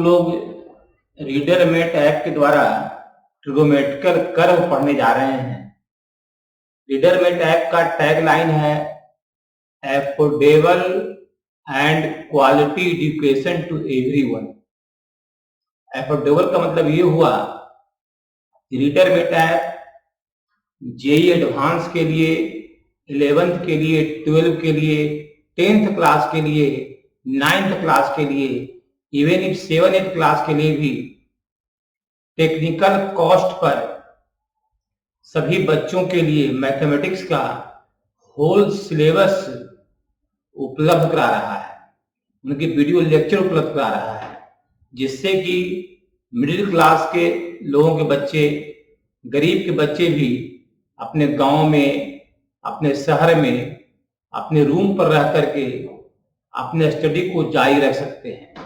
लोग रीडरमेट ऐप के द्वारा ट्रिगोमेट्रिकल कर्व पढ़ने जा रहे हैं। रीडरमेट ऐप का टैगलाइन है affordable and quality education to everyone. Affordable का मतलब ये हुआ रीडरमेट ऐप जेईई एडवांस के लिए, 11th के लिए, 12 के लिए, 10th क्लास के लिए, 9th क्लास के लिए, इवन इफ 7th क्लास के लिए भी टेक्निकल कॉस्ट पर सभी बच्चों के लिए मैथमेटिक्स का होल सिलेबस उपलब्ध करा रहा है, उनके वीडियो लेक्चर उपलब्ध करा रहा है, जिससे कि मिडिल क्लास के लोगों के बच्चे, गरीब के बच्चे भी अपने गांव में, अपने शहर में, अपने रूम पर रह करके अपने स्टडी को जारी रख सकते हैं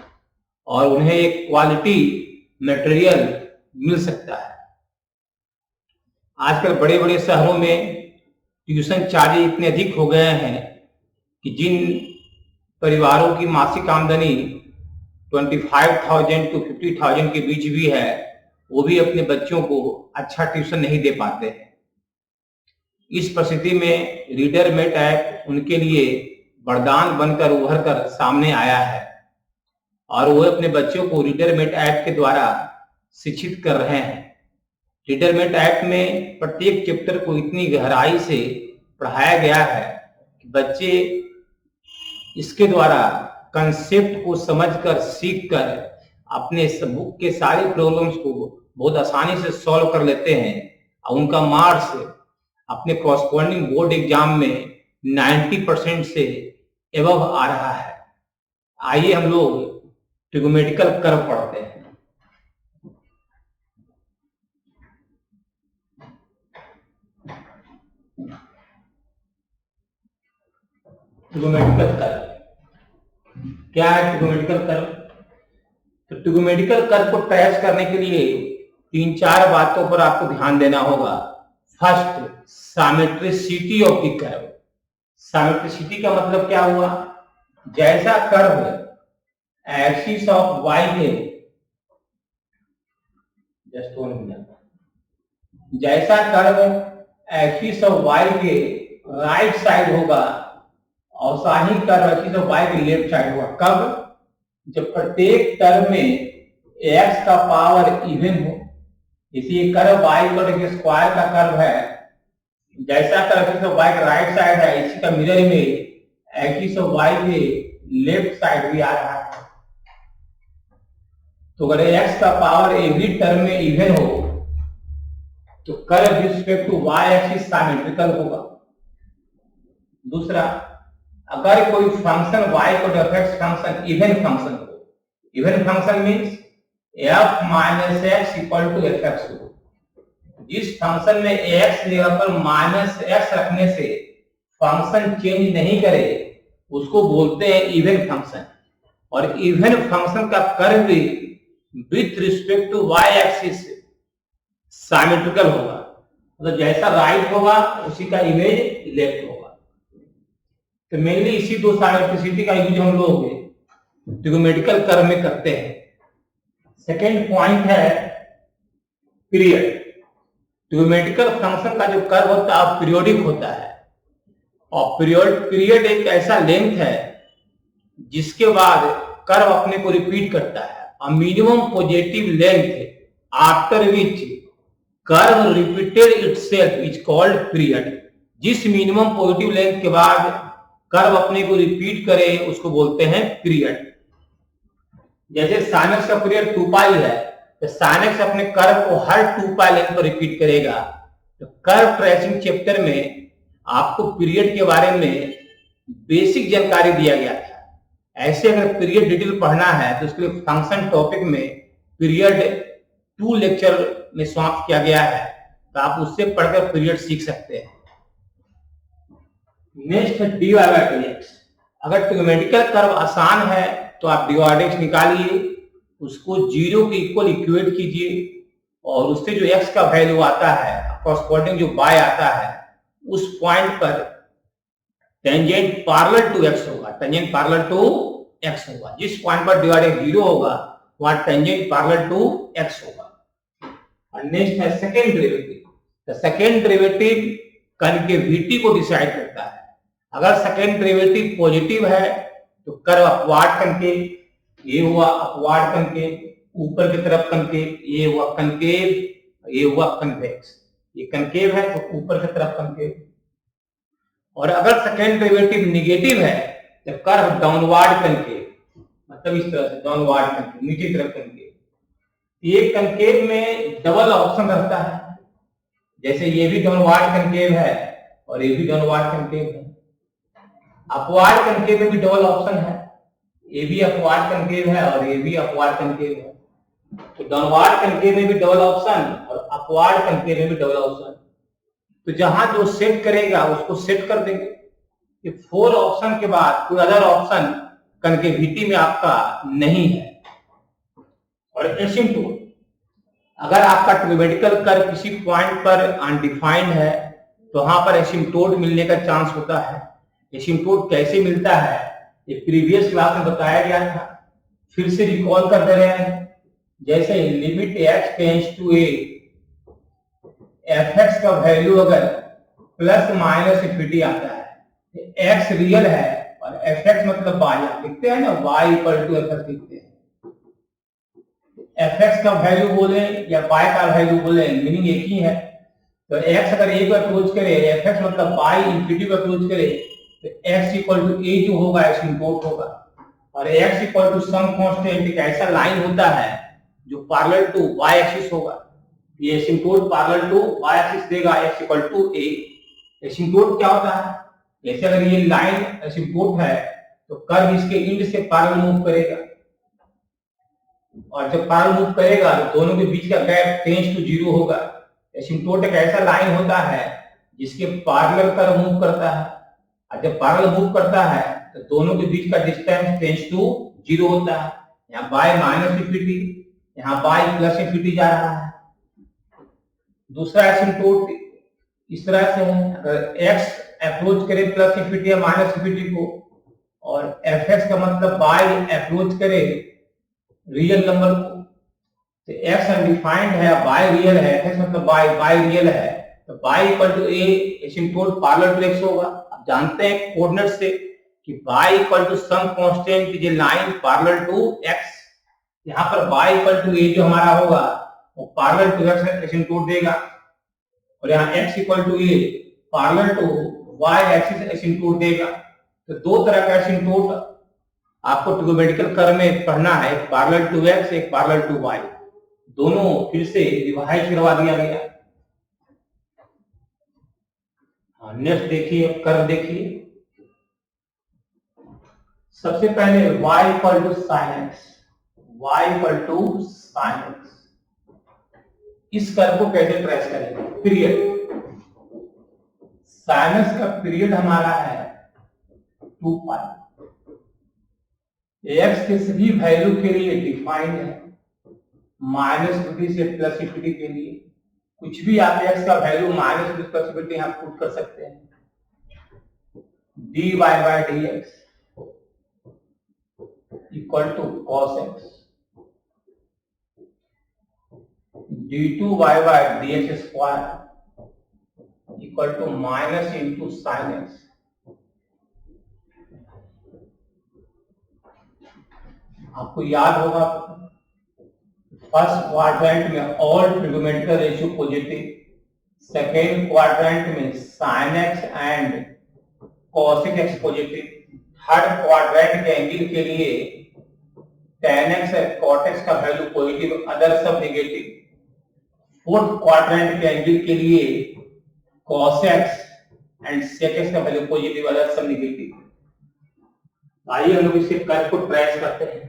और उन्हें एक क्वालिटी मटेरियल मिल सकता है। आजकल बड़े बड़े शहरों में ट्यूशन चार्ज इतने अधिक हो गए हैं कि जिन परिवारों की मासिक आमदनी 25,000 to 50,000 के बीच भी है, वो भी अपने बच्चों को अच्छा ट्यूशन नहीं दे पाते हैं। इस परिस्थिति में रीडरमेट ऐप उनके लिए वरदान बनकर उभर कर सामने आया है और वो अपने बच्चों को रीडरमेट ऐप के द्वारा शिक्षित कर रहे हैं। रीडरमेट ऐप में प्रत्येक चैप्टर को इतनी गहराई से पढ़ाया गया है कि बच्चे इसके द्वारा कंसेप्ट को समझकर, सीखकर अपने बुक के सारे प्रॉब्लम्स को बहुत आसानी से सॉल्व कर लेते हैं और उनका मार्क्स अपने कॉरस्पॉन्डिंग बोर्ड एग्जाम में 90% से एबव आ रहा है। आइए हम लोग ट्रिगोमेट्रिकल कर्व पढ़ते हैं। ट्रिगोमेट्रिकल कर्व क्या है? ट्रिगोमेट्रिकल कर्व, तो ट्रिगोमेट्रिकल कर्व को ट्रेस करने के लिए 3-4 बातों पर आपको ध्यान देना होगा। First, symmetricity of the curve. Symmetricity का मतलब क्या हुआ? जैसा कर्व एक्सिस ऑफ वाई है, जस्ट 1 मिनट, जैसा कर्व एक्सिस ऑफ वाई के राइट साइड होगा और साही कर्व एक्सिस ऑफ वाई के लेफ्ट साइड होगा। कब? जब प्रत्येक टर्म में x का पावर इवन हो। इसी कर्व y के स्क्वायर का कर्व है, जैसा कर्व एक्सिस ऑफ y का राइट साइड है, इसी का मिरर में एक्सिस ऑफ y के लेफ्ट साइड भी आ रहा है। तो अगर x का पावर एवरी टर्म में इवन हो तो curve with respect to y axis symmetrical होगा। दूसरा, अगर कोई फंक्शन y को डिफरेंस फंक्शन इवन फंक्शन हो, even function means f minus x equal to fx हो। जिस फंक्शन में x जगह पर माइनस x रखने से फंक्शन चेंज नहीं करे उसको बोलते हैं इवन फंक्शन। और इवन फंक्शन का कर्व भी with respect to y axis symmetrical होगा, मतलब जैसा राइट होगा उसी का इमेज लेफ्ट होगा। तो मेनली इसी दो सिमेट्रिसिटी का यूज हम लोग ट्रिगोमेट्रिकल कर्व में करते हैं। सेकेंड पॉइंट है पीरियड। ट्रिगोमेट्रिकल फंक्शन का जो कर्व होता है पीरियोडिक होता है और पीरियड एक ऐसा लेंथ है जिसके बाद कर्व अपने को रिपीट करता है। A minimum positive length after which curve repeated itself is called period. जिस मिनिमम पॉजिटिव लेंथ के बाद कर्व अपने को रिपीट करे उसको बोलते हैं पीरियड। जैसे sin x का पीरियड 2 पाई है तो sin x अपने कर्व को हर 2 पाई लेंथ पर रिपीट करेगा। तो कर्व ट्रेसिंग चैप्टर में आपको पीरियड के बारे में बेसिक जानकारी दिया गया था। ऐसे अगर पीरियड डिटेल पढ़ना है तो उसके लिए फंक्शन टॉपिक में पीरियड 2 लेक्चर में समाप्त किया गया है, तो आप उससे पढ़कर पीरियड सीख सकते हैं। नेक्स्ट है dy बाय dx। अगर ट्रिगोमेट्रिकल कर्व आसान है तो आप dy बाय dx निकालिए, उसको 0 के इक्वल इक्वेट कीजिए और उससे जो x का वैल्यू आता है कॉरस्पॉन्डिंग जो y आता है उस पॉइंट पर टेंजेंट पैरेलल टू x होगा, टेंजेंट पैरेलल टू x होगा। जिस पॉइंट पर dy बाय dx 0 होगा वहां टेंजेंट पैरेलल टू एक्स होगा। और नेक्स्ट है second derivative. The second derivative concavity को डिसाइड करता है। अगर सेकेंड डेरिवेटिव पॉजिटिव है तो कर्व अपवार्ड कनकेव, ये हुआ अपवार्ड कनकेव, ऊपर की तरफ कनकेव, ये हुआ कनकेव, ये हुआ कन्वेक्स। ये कनकेव है तो ऊपर की तरफ कनकेव। और अगर सेकेंड डेरिवेटिव निगेटिव है तो कर्व डाउनवर्ड कनकेव, मतलब इस तरह से डाउनवर्ड कनकेव, नीचे की तरफ कनकेव। ये कनकेव में डबल ऑप्शन रहता है, जैसे ये भी डाउनवर्ड कनकेव है और ये भी डाउनवर्ड कनकेव है। अपवार्ड कनकेव में भी डबल ऑप्शन है, ये भी अपवार्ड कनकेव है और ये भी अपवार्ड कनकेव है। तो डाउनवर्ड कनकेव में भी डबल ऑप्शन और अपवार्ड कनकेव में भी डबल ऑप्शन। तो जहां जो सेट करेगा उसको सेट कर देंगे कि 4 ऑप्शन के बाद कोई अदर ऑप्शन कनकेविटी में आपका नहीं है। और एसिम्प्टोट, अगर आपका ट्रिगोनोमेट्रिकल कर्व किसी पॉइंट पर अनडिफाइंड है तो वहां पर एसिम्प्टोट मिलने का चांस होता है। एसिम्प्टोट कैसे मिलता है ये प्रीवियस क्लास में बताया गया था, फिर से रिकॉल कर दे रहे हैं। जैसे limit x tends to a, fx का वैल्यू अगर प्लस माइनस इंफिनिटी आता है, x रियल है और fx मतलब y, आप लिखते हैं ना y इक्वल टू fx लिखते हैं। fx का वैल्यू बोले या y का वैल्यू बोले, मीनिंग एक ही है। तो x अगर a को अप्रोच करे, fx मतलब y इंफिनिटी को अप्रोच करे, तो x इक्वल टू a जो होगा एसिम्प्टोट होगा। और x equal to some constant एक ऐसा लाइन होता है जो पैरेलल टू y एक्सिस होगा। ये asymptote parallel to y axis देगा x equal to a। Asymptote क्या होता है, जैसे अगर ये लाइन एसिम्प्टोट है तो कर्व इसके इंड से पैरेलल मूव करेगा, और जब पैरेलल मूव करेगा तो दोनों के बीच का गैप टेंड्स टू 0 होगा। एसिम्प्टोट एक ऐसा लाइन होता है जिसके पैरेलल कर्व मूव करता है, और जब पैरेलल मूव करता है तो दोनों के बीच का डिस्टेंस टेंड्स टू 0 होता है। यहाँ बाय माइनस इंफिनिटी, यहाँ बाय प्लस इंफिनिटी जा रहा है। दूसरा एसिम्प्टोट इस तरह से है, अगर x अप्रोच करे प्लस इंफिनिटी या माइनस इंफिनिटी को, और fx का मतलब बाय अप्रोच करे रियल नंबर को, तो x अनडिफाइंड है, बाय रियल है, fx मतलब बाय रियल है, तो by equal to a, asymptote parallel to x होगा। आप जानते हैं कोऑर्डिनेट से कि by equal to some constant is a line parallel to x। यहाँ पर बाय इक्वल टू a जो हमारा होगा वो पैरेलल टू x एसिम्प्टोट देगा, और यहाँ x equal to a parallel to y axis asymptote देगा। तो दो तरह का एसिम्प्टोट आपको ट्रिगोनोमेट्रिकल कर्व में पढ़ना है, एक पैरेलल टू x, एक पैरेलल टू y। दोनों फिर से रिवाइज करवा दिया गया। नेक्स्ट देखिए, कर्व देखिए। सबसे पहले y equal to sine x, y equal to sine x. इस कर्व को कैसे ट्रेस करेंगे? पीरियड, साइन एक्स का पीरियड हमारा है 2 पाई। एक्स के सभी वैल्यू के लिए डिफाइंड है, माइनस इंफिनिटी से प्लस इंफिनिटी के लिए। कुछ भी आप एक्स का वैल्यू माइनस प्लस इंफिनिटी यहाँ पुट कर सकते हैं। dy by dx equal to cos x, d2 by dx square equal to minus into sine x. आपको याद होगा फर्स्ट क्वाड्रेंट में all trigonometrical ratio positive, second quadrant में sine x and cosec x positive, third quadrant के angle के लिए tan x और cot x का वैल्यू पॉजिटिव, अदर सब नेगेटिव। फोर्थ क्वाड्रेंट के एंगल के लिए cos x and sec x का वैल्यू पॉजिटिव, अदर सब नेगेटिव। आइए हम लोग इसे कर्व को ट्रेस करते हैं।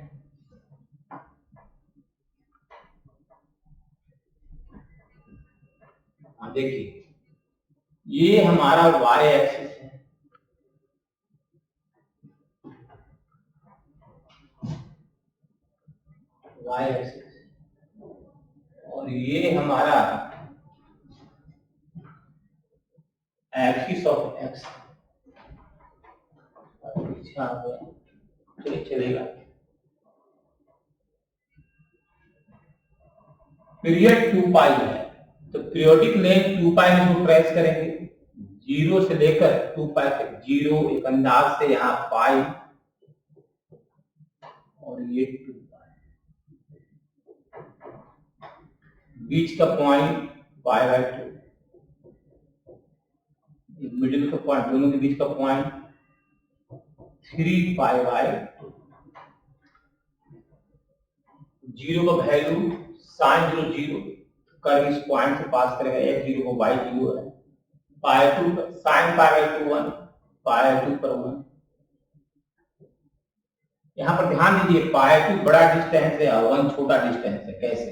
देखिए ये हमारा y एक्सिस है, y एक्सिस, और ये हमारा एक्सिस ऑफ x। चलेगा। पीरियड 2 पाई है, तो पीरियोडिक लेंथ 2 पाई में इसको ट्रेस करेंगे, 0 से लेकर 2 पाई तक 0, एक अंदाज से यहाँ पाई और ये 2 पाई, बीच का पॉइंट पाई बाय 2, मिडिल का पॉइंट, दोनों के बीच का पॉइंट 3 पाई बाय 2। 0 का वैल्यू sin 0 0 कर इस पॉइंट से पास करेगा, x0 को y0 है, पाई 2 sin पाई बाय 2 1, पाई 2 पर 1। यहां पर ध्यान दीजिए, पाई 2 बड़ा डिस्टेंस है और 1 छोटा डिस्टेंस है। कैसे?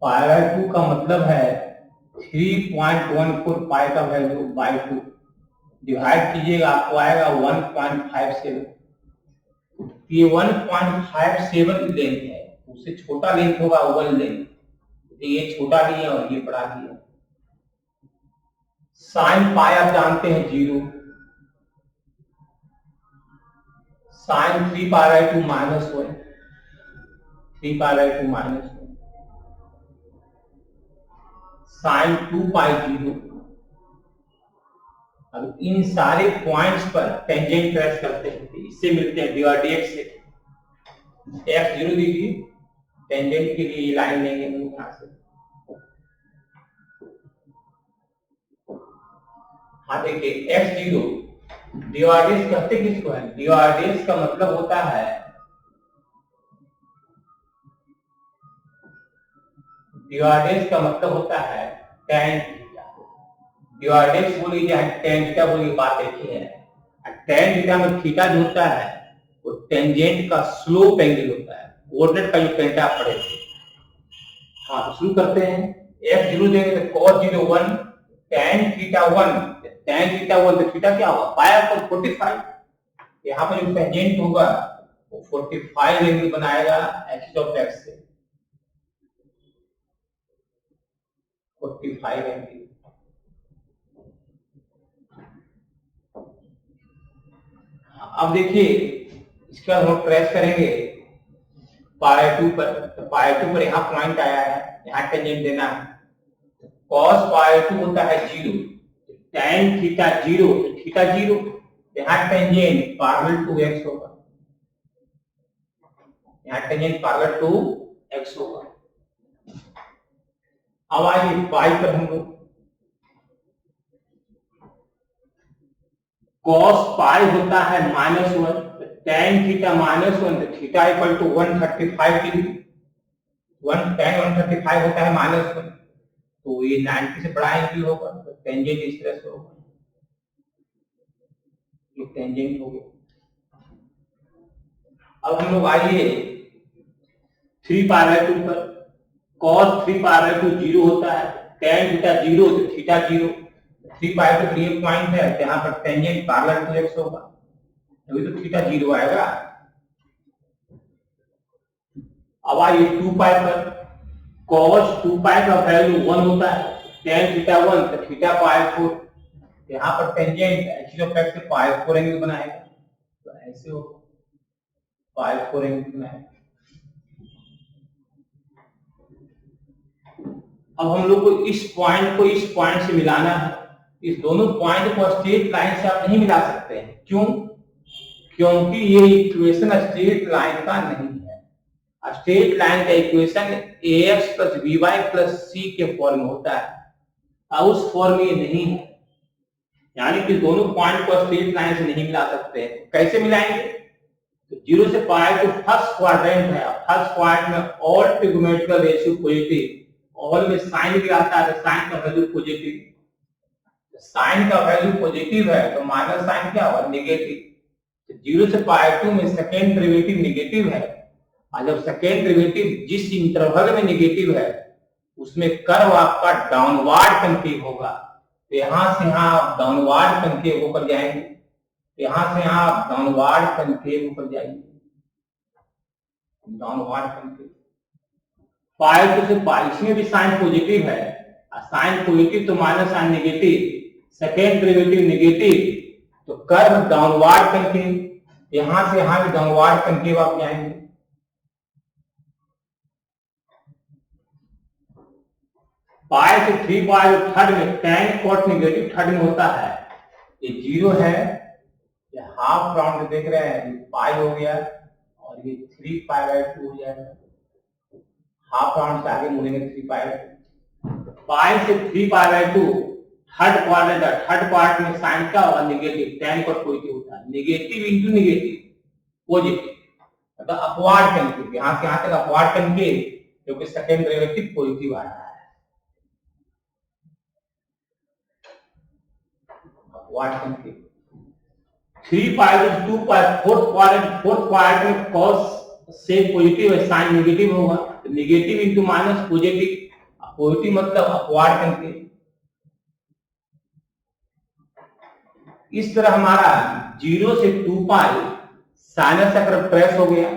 पाई बाय 2 का मतलब है 3.14 पाई का वैल्यू बाय 2, डिवाइड कीजिएगा आपको आएगा 1.57। ये 1.57 लेंथ है, उससे छोटा लेंथ होगा 1 लेंथ, ये छोटा लिया और ये बड़ा लिया। साइन पाई आप जानते हैं 0, sine 3 pi by 2 -1, 3 pi by 2 -1, sine 2 pi 0। अब इन सारे पॉइंट्स पर टेंजेंट ट्रेस करते हैं, इससे मिलते हैं dx से। x0 दीजिए, टेंजेंट के लिए ये लाइन लेंगे हम यहां से। हाँ देखिए, x0 dx कहते किसको है? dx का मतलब होता है, dx का मतलब होता है tan थीटा। dx बोली जाए tan थीटा बोली, बात एक ही है। tan थीटा में थीटा जो होता है वो टेंजेंट का स्लोप एंगल होता है, कोऑर्डिनेट का जो टेंटा पड़े थे। हाँ तो शुरू करते हैं। x0 देंगे तो cos 0 1, tan theta 1, tan theta 1 तो थीटा क्या होगा? पाई पर 45। यहाँ पर जो टेंजेंट होगा वो 45 एंगल बनाएगा एक्सिस ऑफ x से, 45 एंगल। अब देखिए, इसके बाद हम ट्रेस करेंगे पाई 2 पर, तो पाई 2 पर यहाँ पॉइंट आया है, यहाँ टेंजेंट देना है। cos पाई 2 होता है 0, tan थीटा 0 तो थीटा 0, यहाँ टेंजेंट पैरेलल टू x होगा, यहाँ टेंजेंट पैरेलल टू x होगा। अब आइए पाई पर हम लोग, cos पाई होता है -1, tan थीटा -1 तो theta equal to 135 degree, 1tan 135 होता है -1, तो ये 90 से बड़ा एंगल होगा, तो टेंजेंट इस तरह से होगा, ये टेंजेंट हो गया। अब हम लोग आइए 3 पाई बाय 2 पर, cos 3 पाई बाय 2 0 होता है, tan थीटा 0 तो थीटा 0, 3 पाई बाय 2 ये पॉइंट है, तो यहाँ पर टेंजेंट पैरेलल टू x होगा, अभी तो थीटा 0 आएगा। अब आइए 2 पाई पर, cos 2 पाई का वैल्यू 1 होता है, tan थीटा 1 तो थीटा पाई 4, यहाँ पर टेंजेंट एक्सिस ऑफ x से पाई 4 एंगल बनाएगा, तो ऐसे हो पाई 4 एंगल बनाएगा। अब हम लोग को इस पॉइंट से मिलाना है। इस दोनों पॉइंट को स्ट्रेट लाइन से आप नहीं मिला सकते हैं। क्यों? क्योंकि ये इक्वेशन स्ट्रेट लाइन का नहीं है। स्ट्रेट लाइन का equation ax plus by plus c के फॉर्म में होता है, और उस फॉर्म में नहीं है, यानी कि दोनों पॉइंट को स्ट्रेट लाइन से नहीं मिला सकते। कैसे मिलाएंगे? तो 0 से पाई तो फर्स्ट क्वाड्रेंट है, फर्स्ट क्वाड्रेंट में all trigonometrical ratio positive, all में साइन भी आता है, साइन का वैल्यू पॉजिटिव, साइन का वैल्यू पॉजिटिव है तो माइनस साइन क्या होगा? नेगेटिव। तो 0 से पाई 2 में सेकेंड डेरिवेटिव नेगेटिव है, और जब सेकेंड डेरिवेटिव जिस इंटरवल में नेगेटिव है उसमें कर्व आपका डाउनवर्ड कनकेव होगा, तो यहां से यहां आप डाउनवर्ड कनकेव होकर जाएंगे, यहां से यहां आप डाउनवर्ड कनकेव होकर जाएंगे, डाउनवर्ड कनकेव। पाई 2 से पाई, इसमें भी साइन पॉजिटिव है, साइन पॉजिटिव तो minus sine negative, second derivative negative, तो कर्व डाउनवर्ड कनकेव, यहां से यहां भी डाउनवर्ड कनकेव आप जाएंगे। पाई से 3 पाई थर्ड में tan cot नेगेटिव थर्ड में होता है, ये 0 है, ये हाफ राउंड देख रहे हैं, ये पाई हो गया और ये 3 पाई बाय 2 हो जाएगा। हाफ राउंड से आगे मुड़ेंगे 3 पाई बाय 2, पाई से 3 pi by 2 third quadrant, third part में साइन क्या होगा, नेगेटिव, tan cot पॉजिटिव होता है, नेगेटिव इंटू नेगेटिव पॉजिटिव, मतलब अपवार्ड कंकेव, यहां से यहां तक अपवार्ड कंकेव, क्योंकि सेकंड डेरिवेटिव पॉजिटिव आ रहा है, अपवार्ड कंकेव। 3 पाई 2 पाई, फोर्थ क्वाड्रेंट में cos से पॉजिटिव है, साइन नेगेटिव होगा, तो negative into minus positive, positive मतलब अपवार्ड कंकेव। इस तरह हमारा 0 से 2 पाई साइनस का कर्व ट्रेस हो गया,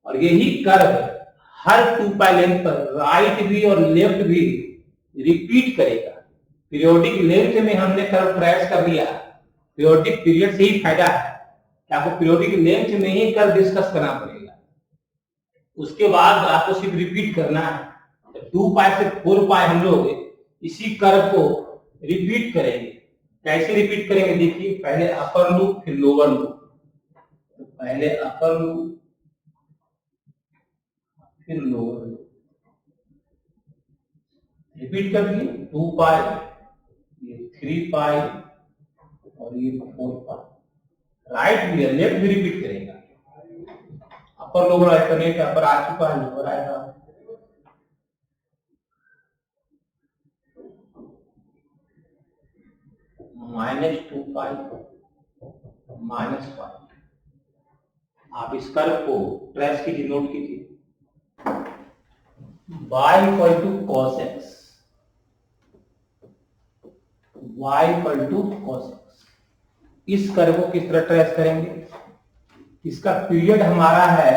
और यही कर्व हर 2 पाई लेंथ पर राइट भी और लेफ्ट भी रिपीट करेगा। पीरियोडिक लेंथ में हमने कर्व ट्रेस कर दिया, पीरियोडिक पीरियड से ही फायदा है कि आपको पीरियोडिक लेंथ में ही कर्व डिस्कस करना पड़ेगा, उसके बाद आपको सिर्फ रिपीट करना है। 2 पाई से 4 पाई हम लोग इसी कर्व को रिपीट करेंगे। कैसे रिपीट करेंगे, देखिए, पहले अपर लूप फिर लोअर लूप, तो पहले अपर लूप फिर लोअर लूप, रिपीट कर दिए। 2 पाई, ये 3 पाई और ये 4 पाई, राइट भी है लेफ्ट भी रिपीट करेगा। अपर लोअर अल्टरनेट, अपर आ चुका है, लोअर आएगा। -2 पाई -पाई, आप इस कर्व को ट्रेस कीजिए, नोट कीजिए। y equal to cos x, y equal to cos x, इस कर्व को किस तरह ट्रेस करेंगे, इसका पीरियड हमारा है,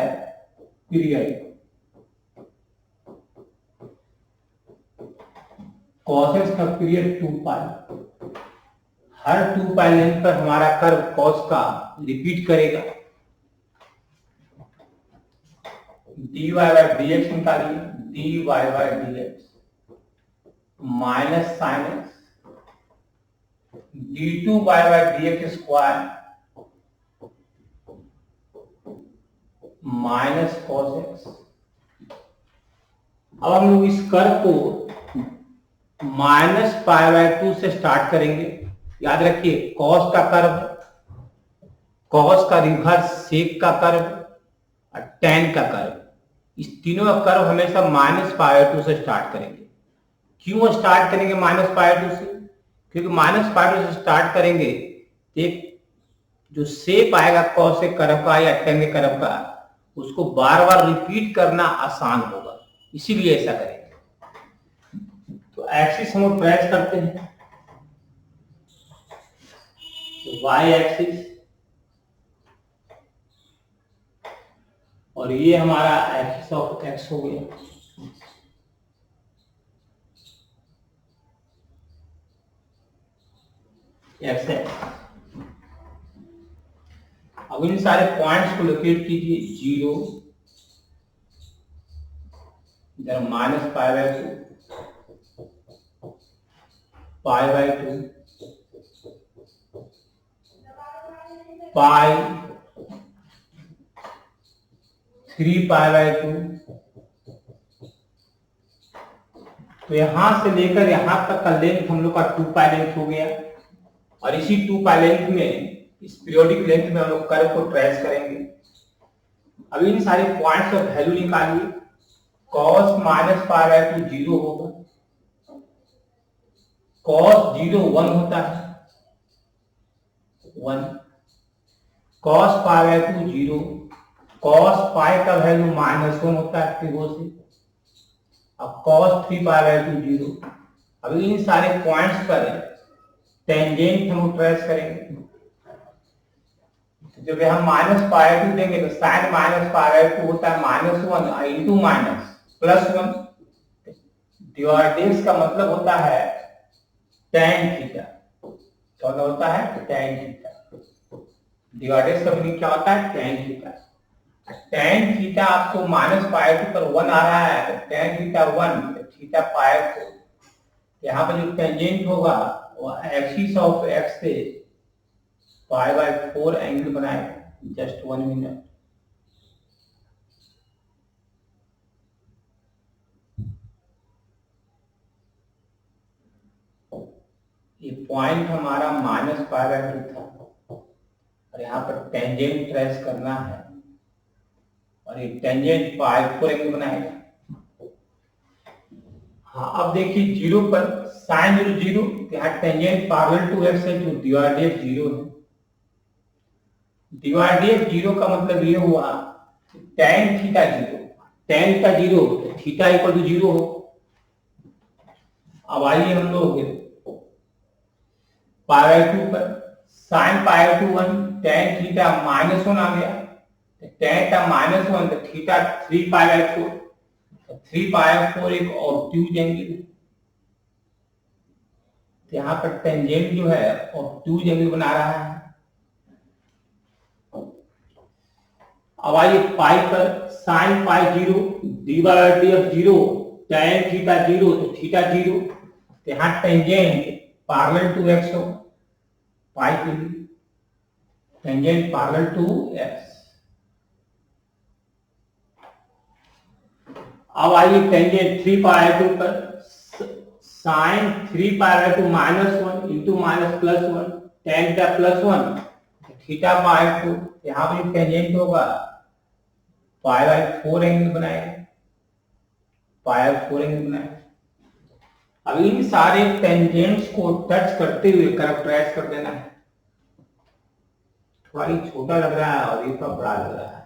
पीरियड cos x का पीरियड 2 पाई, हर 2 पाई लेंथ पर हमारा कर्व cos का रिपीट करेगा। dy बाय dx निकालिए, dy by dx minus sine x, d2 by dx square minus cos x। अब हम लोग इस कर्व को -π/2 से स्टार्ट करेंगे। याद रखिए, cos का कर्व, cos का रिवर्स, सेक का कर्व और tan का कर्व, इस तीनों का कर्व हमेशा -π/2 से स्टार्ट करेंगे। क्यों स्टार्ट करेंगे -π/2 से, क्योंकि -π/2 से स्टार्ट करेंगे तो एक जो शेप आएगा cos के कर्व का या tan के कर्व का, उसको बार बार रिपीट करना आसान होगा, इसीलिए ऐसा करेंगे। तो एक्सिस हम ट्रेस करते हैं, y एक्सिस, और ये हमारा एक्सिस ऑफ x हो गया। एक्स है। अब इन सारे पॉइंट्स को लोकेट कीजिए, 0, इधर -π/2, π/2, पाई, 3π/2, तो यहां से लेकर यहां तक का लेंथ हम लोग का 2 पाई लेंथ हो गया, और इसी 2 पाई लेंथ में, इस पीरियोडिक लेंथ में हम लोग कर्व को ट्रेस करेंगे। अब इन सारे पॉइंट्स का वैल्यू निकालिए, cos -π/2 0 होगा, cos 0 1 होता है, 1, cos π/2 0, cos पाई का वैल्यू -1 होता है त्रिभुज से, अब cos 3π/2 0। अब इन सारे पॉइंट्स पर टेंजेंट हम ट्रेस करेंगे। जब हम -π/2 देंगे तो sin -π/2 होता है -1 इंटू माइनस +1, डिवाइडेंस का मतलब होता है tan थीटा, क्या होता है tan थीटा, डिवाइडेंस का मीनिंग क्या होता है tan थीटा। tan थीटा आपको -π/2 पर 1 आ रहा है, तो tan थीटा 1, थीटा π को यहाँ पर जो टेंजेंट होगा वो एक्सिस ऑफ एक्स से π/4 एंगल बनाएगा। Just 1 minute. ये पॉइंट हमारा -π/2 था और यहाँ पर टेंजेंट ट्रेस करना है और ये टेंजेंट π/4 एंगल बनाएगा। हाँ, अब देखिए जीरो पर साइन 0 0, यहाँ टेंजेंट पैरेलल टू एक्स है, जो dydx 0 है। dydx 0 का मतलब ये हुआ tan थीटा 0, tan का 0 तो थीटा इक्वल टू 0 हो। अब आइए हम लोग π/2 पर साइन π/2 1, tan थीटा -1 आ गया, तो tan का -1 तो थीटा 3π/4, 3π/4 एक ऑब्ट्यूज एंगल है। तो यहाँ पर टेंजेंट जो है ऑब्ट्यूज एंगल बना रहा है। अब आइए पाई पर साइन π0 dydx 0, tan थीटा 0 तो थीटा 0, तो यहाँ टेंजेंट पैरेलल टू एक्स हो पाई के लिए, टेंजेंट पैरेलल टू एक्स। अब आइए टेंजेंट 3π/2 पर साइन 3π/2 -1 इंटू -+1, tan का +1 थीटा π/4, यहाँ पर टेंजेंट होगा π/4 एंगल बनाएगा, π/4 एंगल बनाएगा। अब इन सारे टेंजेंट्स को टच करते हुए कर्व ट्रेस कर देना है। थोड़ा ही छोटा लग रहा है और ये थोड़ा बड़ा लग रहा है,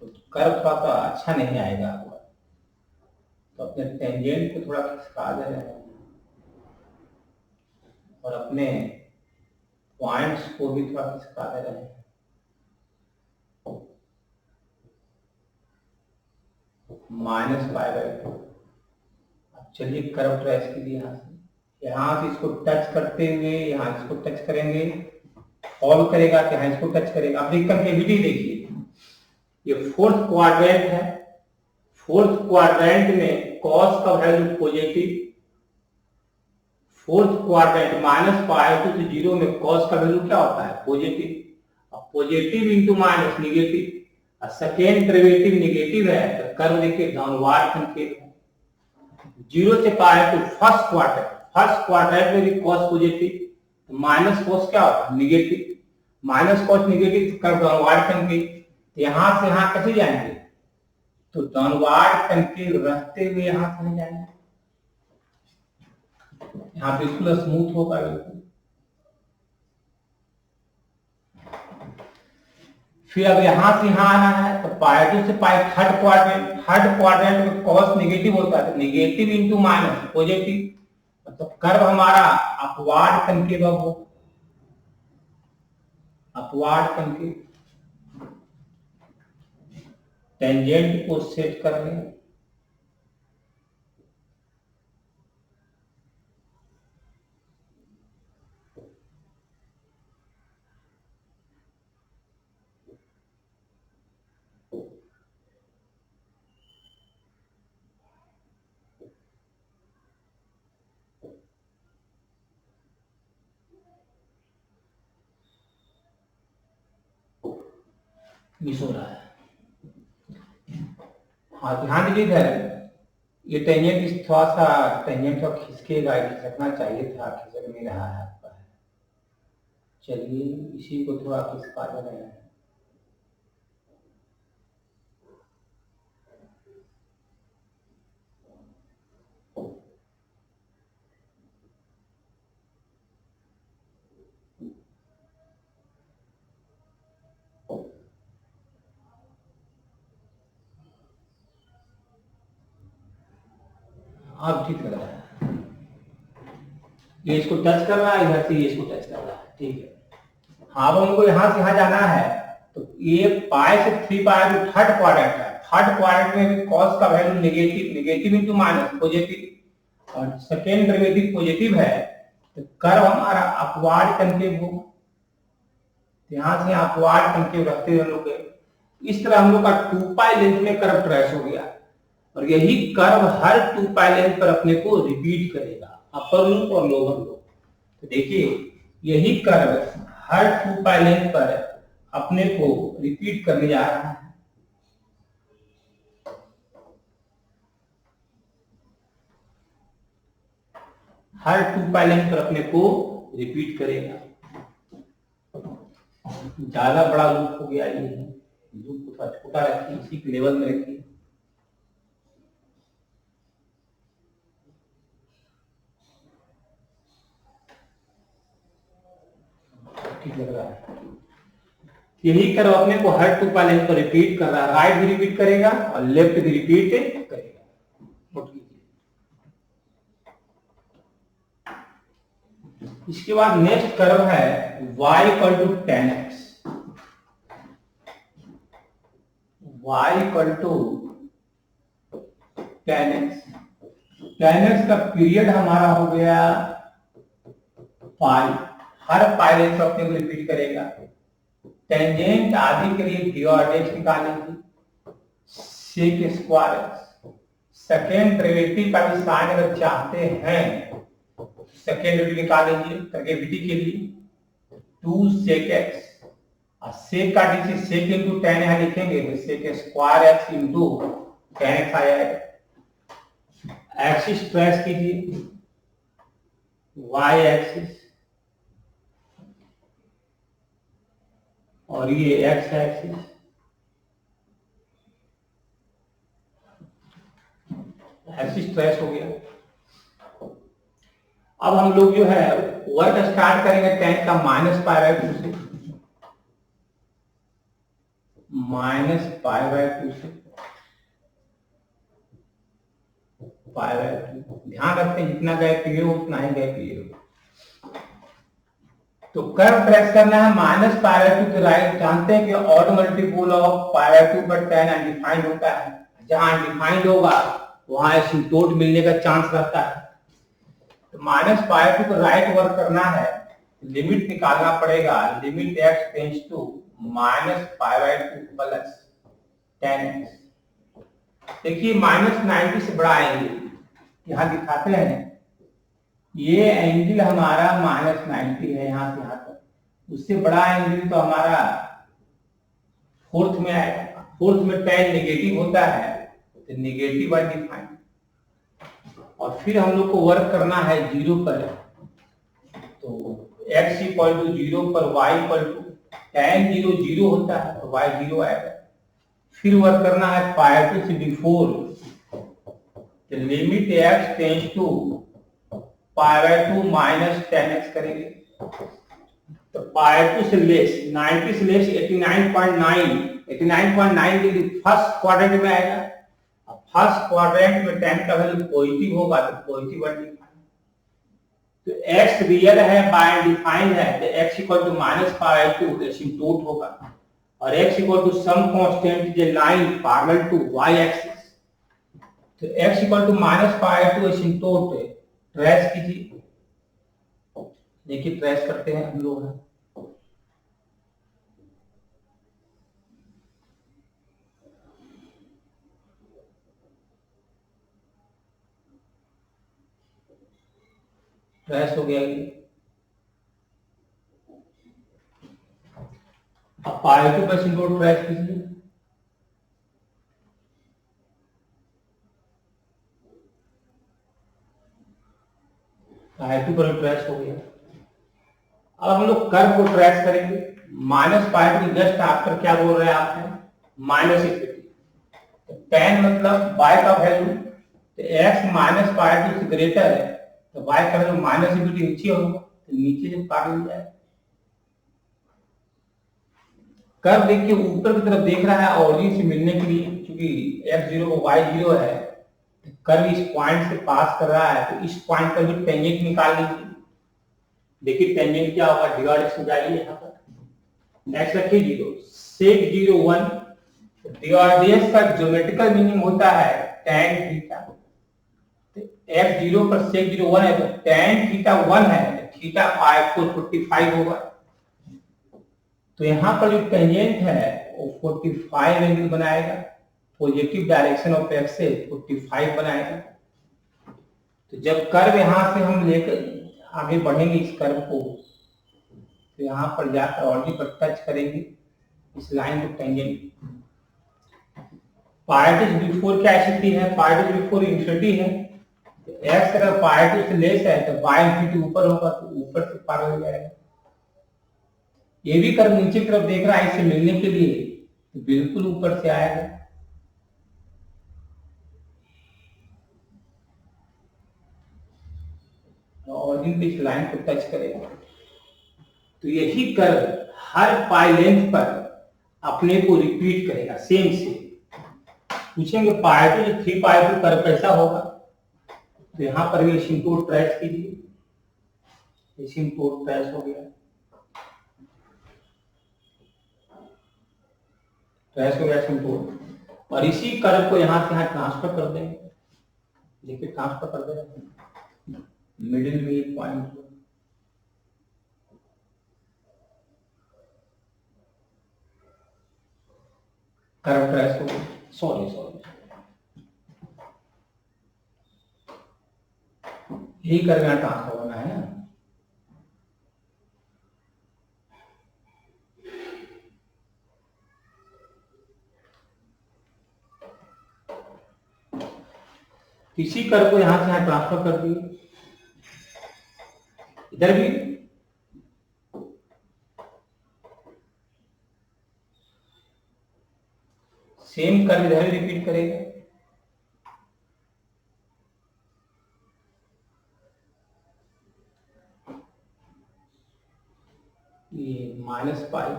तो कर्व थोड़ा सा अच्छा नहीं आएगा। तो अपने टेंजेंट को थोड़ा खिसका दे रहे हैं और अपने पॉइंट्स को भी थोड़ा खिसका दे रहे हैं। -π/2। अब चलिए कर्व ट्रेस के लिए यहाँ से इसको टच करते हुए यहाँ इसको टच करेंगे, फॉलो करेगा तो यहाँ इसको टच करेगा। अब देख कंकेविटी देखिए, ये फोर्थ क्वाड्रेंट है। फोर्थ क्वाड्रेंट में कॉस का वैल्यू पॉजिटिव, फोर्थ क्वाड्रेंट -π/2 से 0 में कॉस का वैल्यू क्या होता है? पॉजिटिव। अब पॉजिटिव इंटू माइनस निगेटिव, और सेकेंड डेरिवेटिव निगेटिव है तो कर्व देखिए डाउनवर्ड कनकेव है। 0 से π/2 फर्स्ट क्वाड्रेंट में भी कॉस पॉजिटिव, तो माइनस कॉस क्या होता है? Negative. Minus cos negative, curve downward concave. यहां से यहां कैसे जाएंगे? तो डाउनवर्ड कनकेव रहते हुए यहां से जाएंगे, यहाँ बिल्कुल स्मूथ होगा बिल्कुल। फिर अब यहां से यहां आना है तो π/2 से π थर्ड क्वाड्रेंट में कॉस नेगेटिव होता है, तो नेगेटिव इंटू माइनस पॉजिटिव, मतलब कर्व हमारा अपवार्ड कनकेव हो, अपवार्ड कनकेव। टेंजेंट को सेट कर लें। मिस हो रहा है। हाँ, ध्यान दीजिए इधर, ये टेंजेंट थोड़ा सा टेंजेंट थोड़ा खिसकेगा, खिसकना चाहिए था, खिसक नहीं रहा है आपका। चलिए इसी को थोड़ा खिसका दे रहे हैं। अब ठीक लग रहा है, ये इसको टच कर रहा है, इधर से ये इसको टच कर रहा है, ठीक है। हाँ, अब हमको यहाँ से यहाँ जाना है, तो ये पाई से 3π थर्ड क्वाड्रेंट है। थर्ड क्वाड्रेंट में कॉस का value negative into minus positive, और सेकेंड डेरिवेटिव पॉजिटिव है, तो कर्व हमारा अपवार्ड कनकेव होगा। यहाँ से अपवार्ड कनकेव रखते हुए हम लोग इस तरह हम लोग का 2π लेंथ में कर्व ट्रेस हो गया, और यही कर्व हर 2π लेंथ पर अपने को रिपीट करेगा। अपर लूप और लोअर लूप। तो देखिए यही कर्व हर 2 पाई लेंथ पर अपने को रिपीट करने जा रहा है। हर 2 पाई लेंथ पर अपने को रिपीट करेगा। ज्यादा बड़ा लूप हो गया ये, लूप को थोड़ा छोटा रखिए, इसी के लेवल में रखिए। ठीक लग रहा है। यही कर्व अपने को हर 2 पाई लेंथ पर रिपीट कर रहा है। राइट भी रिपीट करेगा और लेफ्ट भी रिपीट करेगा। इसके बाद नेक्स्ट कर्व है y equal to 10x। y equal to 10x। 10x का पीरियड हमारा हो गया पाई। हर पाई लेंथ अपने को रिपीट करेगा। टेंजेंट आदि के लिए डी और एक्स निकालेंगे, sec square x. Second derivative का भी साइन अगर चाहते हैं सेकेंड डेरिवेटिव निकालेंगे कंकेविटी के लिए 2 सेक एक्स और सेक का नीचे सेक इंटू टेन यहाँ लिखेंगे तो sec square x into tan x आ जाएगा। एक्सिस ट्रेस कीजिए, वाई एक्सिस और ये एक्स एक्सिस। एक्सिस ट्रेस हो गया। अब हम लोग जो है वर्क स्टार्ट करेंगे टेन का माइनस पाई बाय 2 से, माइनस पाई बाय 2 से पाई बाय 2। ध्यान रखते हैं जितना गैप ये हो उतना ही गैप ये हो। तो कर्व ट्रेस करना है माइनस पाई बाय 2 के राइट। जानते हैं कि odd multiple of pi by 2 पर टेन अनडिफाइंड होता है। जहां अनडिफाइंड होगा वहां एसिम्प्टोट मिलने का चांस रहता है। तो माइनस पाई बाय 2 को राइट वर्क करना है, लिमिट निकालना पड़ेगा। Limit x tends to minus pi by 2 plus 10x। देखिए माइनस 90 से बड़ा एंगल यहां दिखाते हैं। ये एंगल हमारा माइनस 90 है यहां से यहां तक। उससे बड़ा एंगल तो हमारा फोर्थ में आएगा। फोर्थ में tan नेगेटिव होता है तो नेगेटिव अनडिफाइंड। और फिर हम लोग को वर्क करना है 0 पर। तो x इक्वल टू 0 पर y इक्वल टू tan 0 0 होता है तो y 0 आएगा। फिर वर्क करना है पाई 2 से बिफोर। तो limit x tends to pi by 2 minus 10x करेंगे। तो पाई 2 से लेस 90 से लेस 89.9 डिग्री फर्स्ट क्वाड्रेंट में आएगा। फर्स्ट क्वाड्रेंट में 10 का वैल्यू पॉजिटिव होगा तो पॉजिटिव अनडिफाइंड। तो x रियल है बाय डिफाइंड है तो x equal to minus pi by 2 asymptote होगा। और x equal to some constant जे line parallel to y axis. तो x equal to minus pi by 2 asymptote trace कीजिए। देखिए ट्रेस करते हैं हम लोग। ट्रेस हो गया ये। अब पाई 2 पर सिंपल ट्रेस कीजिए। पाई 2 पर ट्रेस हो गया। अब हम लोग कर्व को ट्रेस करेंगे। माइनस पाई 2 जस्ट आफ्टर क्या बोल रहे हैं आपने माइनस इक्विटी। तो tan मतलब y का वैल्यू। तो x माइनस पाई 2 से ग्रेटर है तो y का वैल्यू माइनस इक्विटी नीचे होगा तो नीचे से काट लिया जाए। कर्व देखिए ऊपर की तरफ देख रहा है ऑरिजिन से मिलने के लिए, क्योंकि x0 को y0 है तो कर्व इस पॉइंट से पास कर रहा है तो इस पॉइंट पर भी टेंजेंट निकाल लीजिए। देखिए टेंजेंट क्या होगा डी और एक्स जाइए यहाँ पर। नेक्स्ट रखिए 0 सेक 0 1। डी और dx का ज्योमेट्रिकल मीनिंग होता है tan थीटा। तो x0 पर सेक 0 1 है तो tan थीटा 1 है तो थीटा 45 होगा। तो यहाँ पर जो टेंजेंट है वो 45 एंगल बनाएगा। पॉजिटिव डायरेक्शन ऑफ एक्स से 45 बनाएगा। तो जब कर्व यहां से हम लेकर आगे बढ़ेंगे इस कर्व को, तो यहां पर जाकर ऑरिजिन पर टच करेंगे, इस लाइन को टेंजेंट। पार्ट इज बिफोर क्या स्थिति है, पार्ट इज बिफोर इंफिनिटी है। एक्स अगर पार्ट से लेस है तो वाई इंफिनिटी ऊपर होगा, तो ऊपर से पार हो जाएगा। ये भी कर्व नीचे की तरफ देख रहा है इसे मिलने के लिए, तो बिल्कुल ऊपर से आएगा। ऑरिजिन पे इस लाइन को टच करेगा, तो यही कर्व हर पाई लेंथ पर अपने को रिपीट करेगा सेम से। पूछेंगे पाई टू 3 पाई टू कर्व कैसा होगा, तो यहां पर भी एसिम्प्टोट ट्रेस कीजिए, एसिम्प्टोट ट्रेस हो गया, ट्रेस हो गया एसिम्प्टोट। और इसी कर्व को यहां से यहां ट्रांसफर कर देंगे, देखिए ट्रांसफर कर देंगे मिडिल में ये पॉइंट, कर्व ट्रेस हो गया। सॉरी यही कर्व यहां ट्रांसफर होना है ना। इसी कर्व को यहां से यहां ट्रांसफर कर दिए, इधर भी सेम कर्व इधर भी रिपीट करेगा। ये माइनस पाई,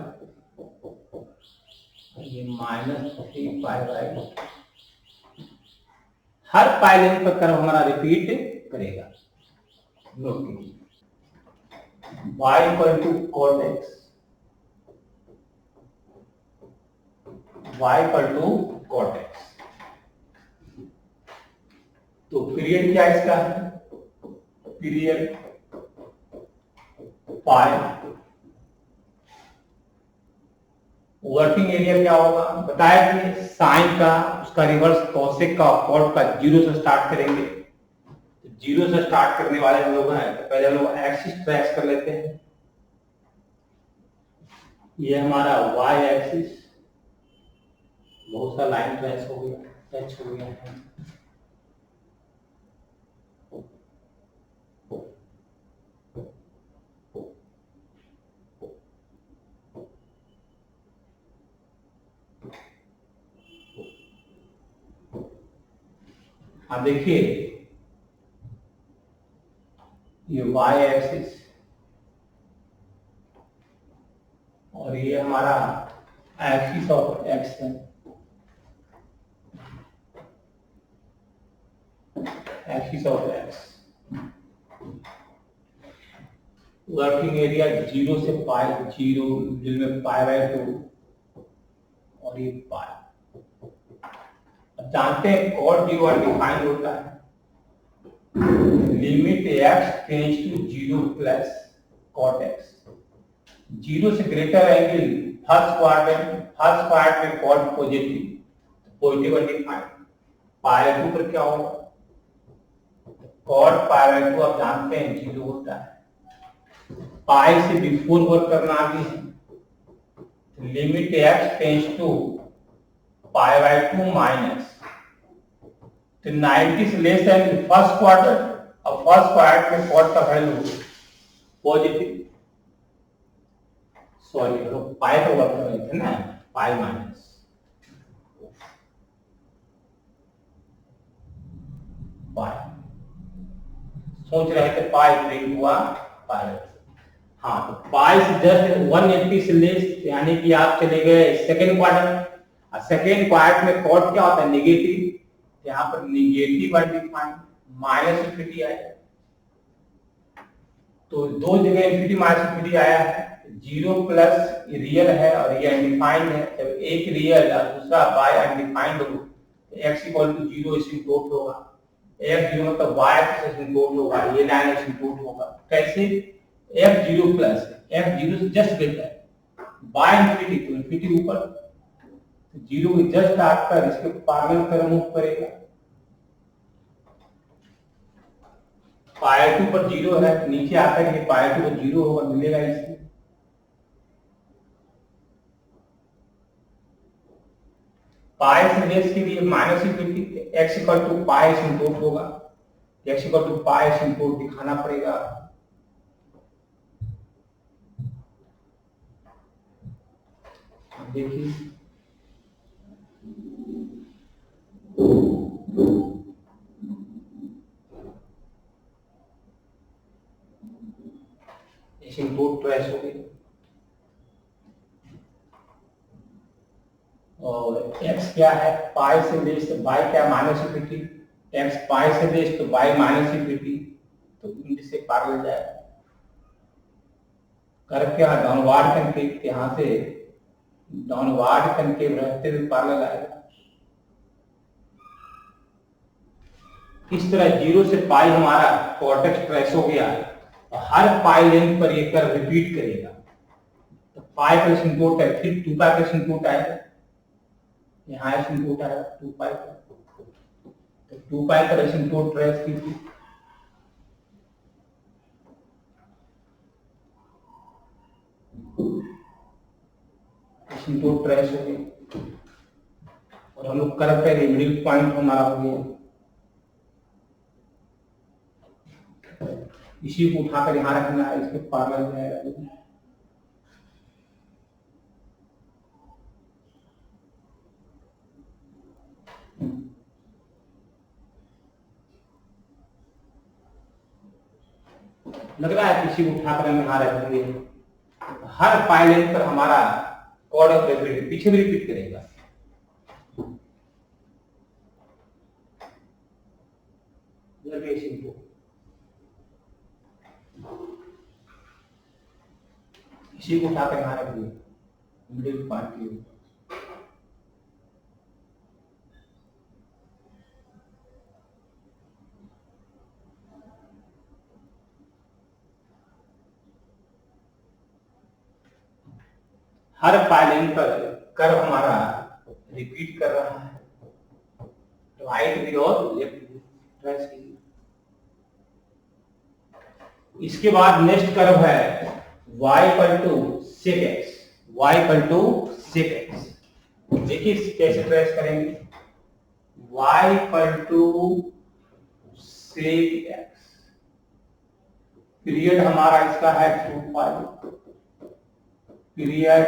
ये -3 पाई बाई, हर पाई लेंथ पर कर्व हमारा रिपीट करेगा। y equal to cot x, y equal to cot x। तो पीरियड क्या इसका है, पीरियड पाई, वर्किंग एरिया क्या होगा बताया कि साइन का उसका रिवर्स कॉसेक का कॉट का 0 से स्टार्ट करेंगे। तो 0 से स्टार्ट करने वाले हम लोग हैं, तो पहले हम लोग एक्सिस ट्रेस कर लेते हैं। ये हमारा y एक्सिस, बहुत सा लाइन ट्रेस हो गया, टच हो गया है। हाँ देखिए ये y एक्सिस और ये हमारा एक्सिस ऑफ x है, axis of x। Working area 0 से पाई, 0 मिडिल में पाई बाय 2 और ये पाई। अब जानते हैं कॉट 0 अनडिफाइंड होता है, limit x tends to 0 plus cot x। 0 से ग्रेटर एंगल फर्स्ट क्वाड्रेंट में कॉट पॉजिटिव अनडिफाइंड। पाई 2 पर क्या होगा, कॉट पाई बाय 2 आप जानते हैं 0 होता है। पाई से बिफोर वर्क करना आगे है, limit x tends to pi by 2 minus, तो 90 से लेस है फर्स्ट क्वार्टर, अब फर्स्ट क्वार्टर में कॉट का वैल्यू पॉजिटिव, सॉरी लोग पाई पर वर्क कर रहे थे ना, पाई माइनस पाई, सोच रहे थे पाई प्रिंट हुआ पाई। हाँ तो पाई से जस्ट 180 से लेस, यानी कि आप चले गए सेकेंड क्वार्टर, और सेकेंड क्वार्टर में कॉट क्या होता है नेगेटिव, यहाँ पर नेगेटिव अनडिफाइंड माइनस इंफिनिटी आएगा। तो दो जगह इंफिनिटी माइनस इंफिनिटी आया है, 0 प्लस रियल है और ये अनडिफाइंड है। जब एक रियल और दूसरा बाय अनडिफाइंड हो, x इक्वल टू 0 एसिम्प्टोट होगा, x 0 मतलब y एक्सिस एसिम्प्टोट होगा, ये लाइन एसिम्प्टोट होगा। कैसे, f 0 प्लस, f 0 से जस्ट ग्रेटर है, बाय इंफिनिटी तो इंफिनिटी ऊपर, 0 को जस्ट आकर इसके पैरेलल कर मूव करेगा। पाई 2 पर 0 है, नीचे आकर ये पाई 2 पर 0 होगा, मिलेगा इसमें। पाई से लेस के लिए minus infinity, x equal to pi सिंपोर्ट होगा, एक्स इक्वल टू पाई सिंपोर्ट दिखाना पड़ेगा। देखिए सिंपोर्ट ट्रेस हो गई, और x क्या है, पाई से लेस तो बाई क्या माइनस इंफिनिटी, x पाई से लेस तो बाई माइनस इंफिनिटी, तो इनसे पार ले जाएगा। कर क्या डाउनवार्ड कनकेव, यहां से डाउनवार्ड कनकेव रहते हुए पार लगाएगा। इस तरह 0 से पाई हमारा कॉर्टेक्स ट्रेस हो गया है, और हर पाई लेंथ पर ये कर्व रिपीट करेगा। तो पाई का सिंपोर्ट है, फिर 2 पाई का सिंपोर्ट आएगा, यहाँ सिंपोर्ट आएगा 2 पाई का, तो 2 पाई का सिंपोर्ट ट्रेस की सिंपोर्ट ट्रेस हो गया, और हम लोग कर्व पे मिडिल पॉइंट हमारा हो गया। इसी को उठाकर यहां रखना है, इसके पार लग जाएगा। लग रहा है किसी को उठाकर हम यहां रखेंगे, हर पाई लेंथ पर हमारा कॉर्ड ऑफ रेपिड पीछे भी रिपीट करेगा। इसी को उठाकर यहां रख दिए मिडिल पॉइंट के ऊपर। हर पाइलिंग पर कर्व हमारा रिपीट कर रहा है, राइट भी और लेफ्ट भी ट्रेस कीजिए। इसके बाद नेक्स्ट कर्व है y equal to sec x, y equal to sec x। देखिए कैसे ट्रेस करेंगे, y equal to sec x, period हमारा इसका है 2 पाई, पीरियड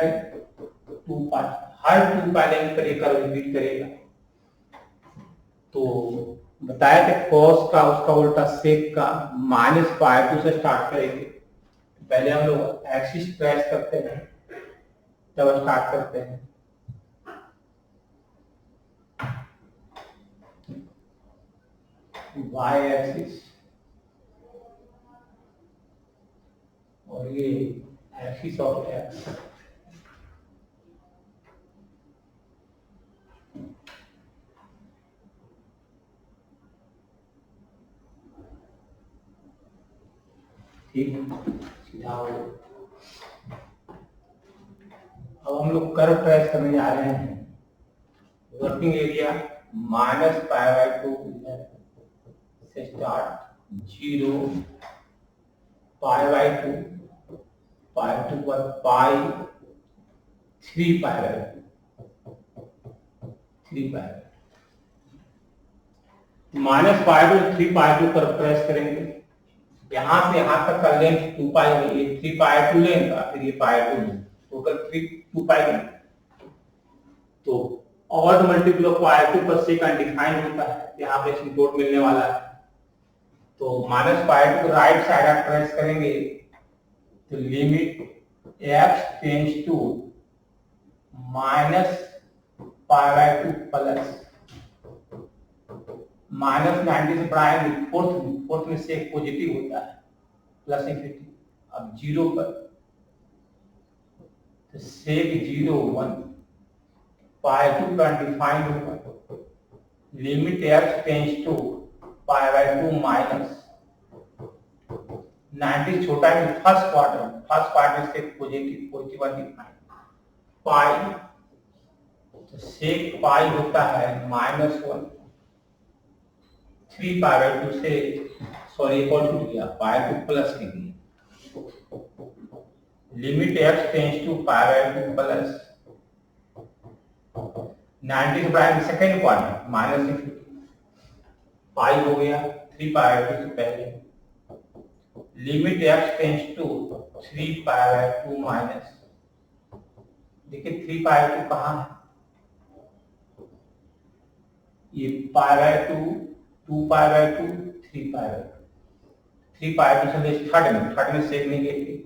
2 पाई, हर 2 पाई लेंथ पर एक कर्व रिपीट करेगा। तो बताया कि cos का उसका उल्टा sec का माइनस पाई 2 से स्टार्ट करेंगे। पहले हम लोग एक्सिस ट्रेस करते हैं, तब स्टार्ट करते हैं। y एक्सिस और ये एक्सिस ऑफ x, ठीक है, सीधा हो। अब हम लोग कर्व ट्रेस करने जा रहे हैं। Working area minus pi by 2 से स्टार्ट, 0 पाई बाई 2, पाई 2 पर पाई, 3 pi by 2, 3 pi, minus pi 2 3 पाई 2 पर प्रेस करेंगे। यहां से यहां तक का लेंथ 2 पाई है, ये 3 पाई 2 लेंथ और फिर ये पाई 2 लेंथ, टोटल 2 पाई लेंथ। तो ऑड मल्टीपल ऑफ पाई 2 पर सेकंड डिफाइन होता है, यहाँ पे सिंपोर्ट मिलने वाला है। तो माइनस पाई 2 को राइट साइड आप ट्रेस करेंगे, तो limit x tends to minus pi by 2 plus minus 90 से बढ़ाएंगे, फोर्थ में से एक पॉजिटिव होता है, प्लस इंफिनिटी। अब 0 पर तो सेक 0 1 पाई 2 का डिफाइंड होगा, limit x tends to pi by 2 minus 90 छोटा है फर्स्ट क्वार्टर से पॉजिटिव डिफाइंड पाई, तो सेक पाई होता है -1, 3 पाई बाई 2 से सॉरी एक और छूट गया, पाई टू प्लस के लिए limit x tends to pi by 2 plus 90 prime second quadrant minus infinity pi हो गया 3 पाई बाय 2 से पहले limit x tends to 3 pi by 2 minus, देखिए 3 पाई बाय 2 कहाँ है, ये pi by 2 2 pi by 2 3 pi by 2 3 pi by 2 से third में sec negative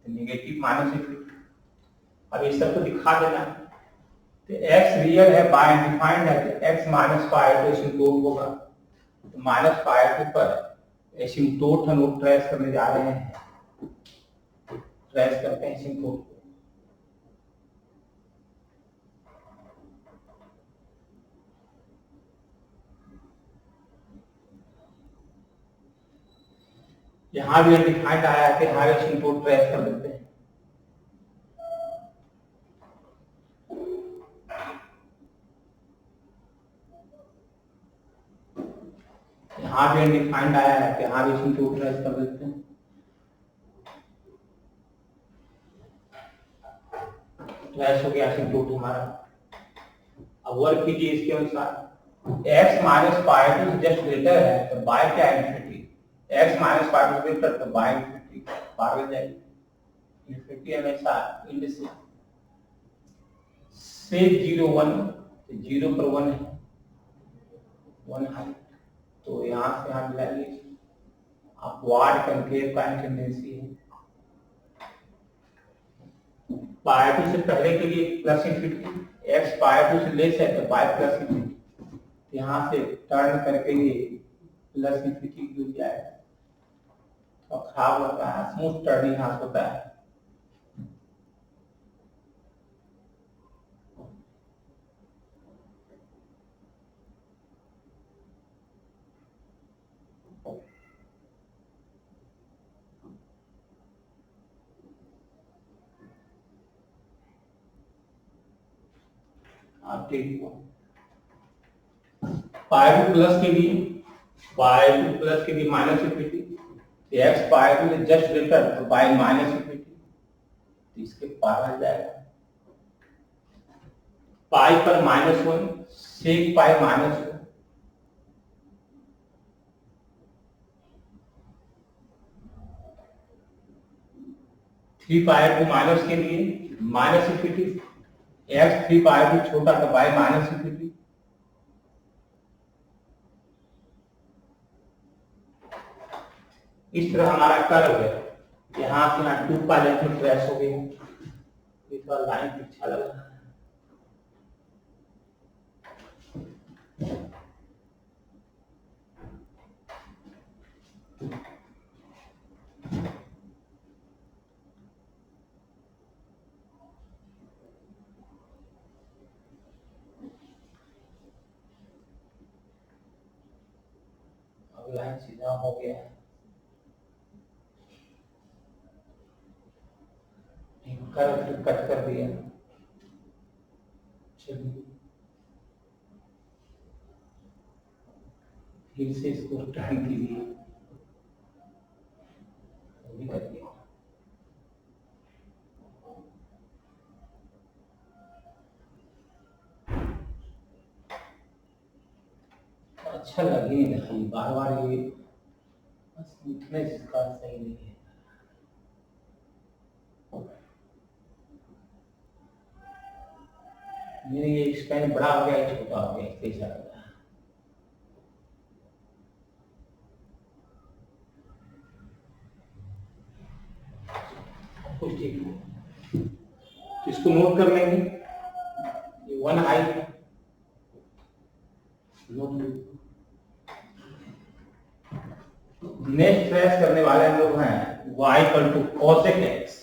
negative minus infinity. अब इस सब को दिखा देना, तो x रियल है बाय डिफाइंड है, तो x माइनस पाई तो एसिम्प्टोट होगा, तो माइनस पाई टू पर एसिम्प्टोट हम लोग ट्रेस करने जा रहे हैं, ट्रेस करते हैं एसिम्प्टोट को। यहां भी अनडिफाइंड आया है, कि हर एसिम्प्टोट ट्रेस कर देते हैं। यहाँ भी अनडिफाइंड आया है, कि यहाँ भी एसिम्प्टोट ट्रेस कर देते हैं। ट्रेस हो गया एसिम्प्टोट हमारा। अब वर्क कीजिए इसके अनुसार, x minus pi two just greater है, तो बाय क्या infinity, x minus pi two greater तो बाय इंफिनिटी पार हो जाएगी। इंफिनिटी हमेशा इंडिसेस से 0 1, तो 0 पर 1 है, 1 हाइट, तो यहाँ से हम मिलाइए, अपवार्ड कंकेव का टेंडेंसी है। पाई टू से पहले के लिए plus infinity, x pi two से लेस है तो बाय प्लस इंफिनिटी, यहाँ से टर्न करके ये प्लस इंफिनिटी जुड़ जाएगा, तो खराब होता है, स्मूथ टर्निंग यहाँ होता है। पाई टू प्लस के लिए minus infinity, x pi two से जस्ट ग्रेटर तो बाय माइनस इंफिनिटी, तो इसके पार आ जाएगा। पाई पर -1 sec pi -1, three pi two minus के लिए minus infinity, x 3 pi two छोटा तो बाय माइनस इंफिनिटी, इस तरह हमारा कर्व है। यहाँ से यहाँ 2 पाई लेंथ में ट्रेस हो गया, ये थोड़ा लाइन अच्छा लग रहा है। अब लाइन सीधा हो गया है, कर्व कट कर दिया। चलिए फिर से इसको टर्न कीजिए, कर दिया। अच्छा लगे नहीं, बार बार ये स्मूथनेस इसका सही नहीं है। मेरे ये स्पैन बड़ा हो गया, छोटा हो गया, कैसा लग रहा है। कुछ ठीक है, इसको नोट कर लेंगे, ये 1 हाइट है, नेक्स्ट ट्रेस करने वाले हम लोग हैं y equal to cosec x,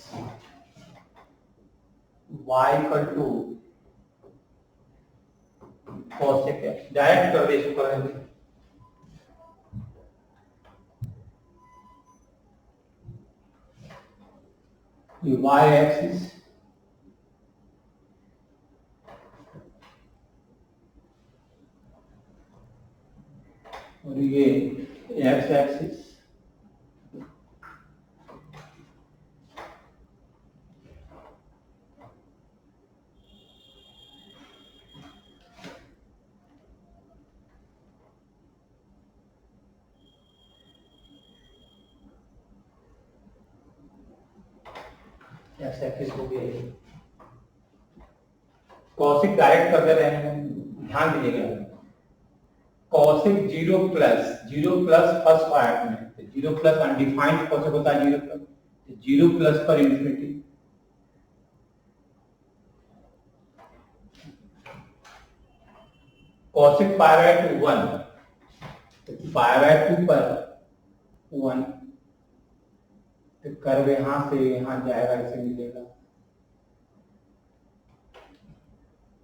y equal to cosec x, direct कर दे इसको करेंगे। ये y एक्सिस और ये x एक्सिस, एक्स एक्सिस हो गया ये। कॉसिक डायरेक्ट कर दे रहे हैं, ध्यान दीजिएगा। कॉसिक 0 प्लस फर्स्ट पार्ट में, तो 0 प्लस अनडिफाइंड कॉसिक होता है 0 प्लस, 0 प्लस पर इंफिनिटी। कॉसिक पाई बाय 2 1, तो पाई बाय 2 पर 1, तो कर्व यहां से यहां जाएगा, इसे मिलेगा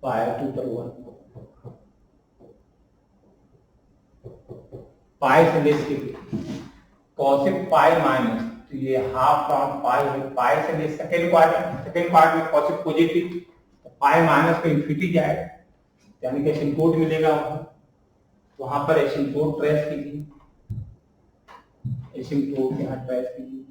पाई 2 पर 1, पाई से लेस के कॉसिक पाई माइनस, तो ये हाफ फ्रॉम पाई है, पाई से लेस सेकेंड पार्ट में कॉसिक पॉजिटिव, तो पाई माइनस पे इंफिनिटी जाएगा, यानी कि एसिम्पोट मिलेगा वहां पर एसिम्पोट ट्रेस कीजिए, एसिम्पोट यहाँ ट्रेस कीजिए,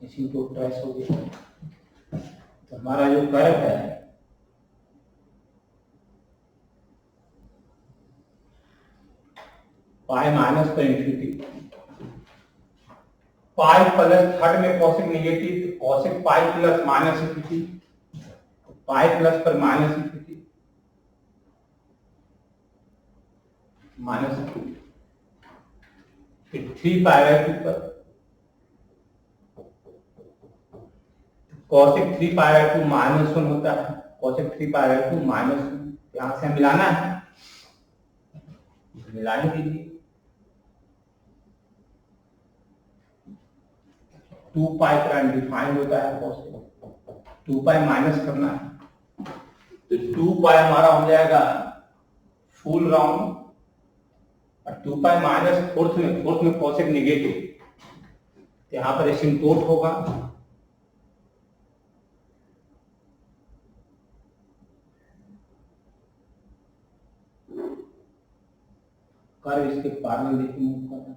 एसिम्पोट ट्रेस हो गया। तो हमारा जो कर्व है पाई माइनस पर इंफिनिटी, पाई प्लस थर्ड में कॉसिक नेगेटिव, तो cosec pi plus minus infinity, pi plus पर माइनस इंफिनिटी, माइनस इंफिनिटी, फिर 3 पाई बाय 2 पर कॉसिक 3 पाई बाय 2 माइनस 1 होता है, कॉसिक 3 पाई बाय 2 माइनस 1, यहां से मिलाना है, मिलाने दीजिए। 2 पाई का अनडिफाइंड होता है कॉसिक, 2 पाई माइनस करना है, तो 2 पाई हमारा हो जाएगा फुल राउंड, और 2 पाई माइनस फोर्थ में कॉसिक नेगेटिव, यहाँ पर एसिम्पोट होगा, कर्व इसके पार में देखिए मूव कर रहा है,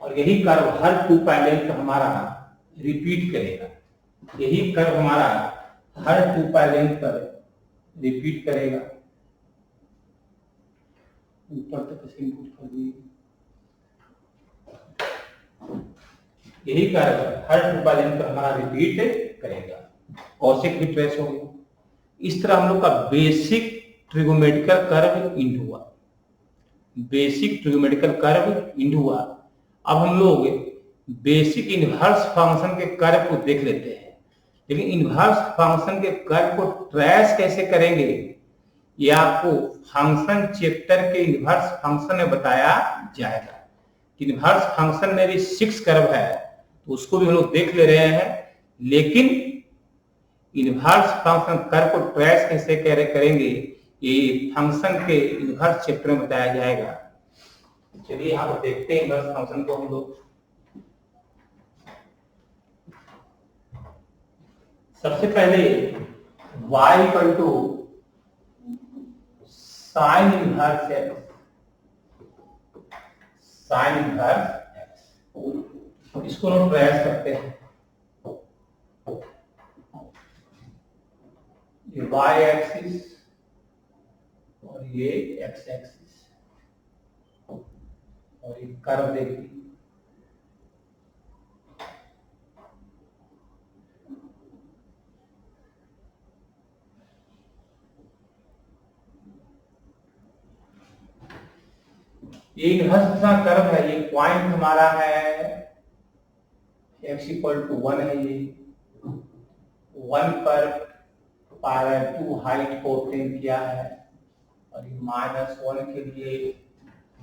और यही कर्व हर 2 पाई लेंथ हमारा रिपीट करेगा, यही कर्व हमारा हर 2 पाई लेंथ पर रिपीट करेगा, ऊपर तक इसे इनपुट कर दीजिए, यही कर्व हर 2 पाई लेंथ पर हमारा रिपीट करेगा, कॉसिक भी ट्रेस हो गया। इस तरह हम लोग का बेसिक ट्रिगोमेट्रिकल कर्व इंड हुआ, बेसिक ट्रिगोमेट्रिकल कर्व इंड हुआ। अब हम लोग बेसिक इनवर्स फंक्शन के कर्व को देख लेते हैं, लेकिन इनवर्स फंक्शन के कर्व को ट्रेस कैसे करेंगे ये आपको फंक्शन चैप्टर के इनवर्स फंक्शन में बताया जाएगा। इनवर्स फंक्शन में भी 6 कर्व है, तो उसको भी हम लोग देख ले रहे हैं, लेकिन इनवर्स फंक्शन कर्व को ट्रेस कैसे करेंगे ये फंक्शन के इनवर्स चैप्टर में बताया जाएगा। चलिए यहाँ पर देखते हैं इनवर्स फंक्शन को हम लोग। सबसे पहले y equal to sine inverse x, sine inverse x, इसको हम ट्रेस करते हैं, ये y एक्सिस और ये x एक्सिस, और ये कर्व देखिए, ये इनवर्स का कर्व है, ये पॉइंट हमारा है x इक्वल टू 1 है, ये 1 पर पाई बाय 2 हाइट को ऑब्टेन किया है, और ये -1 के लिए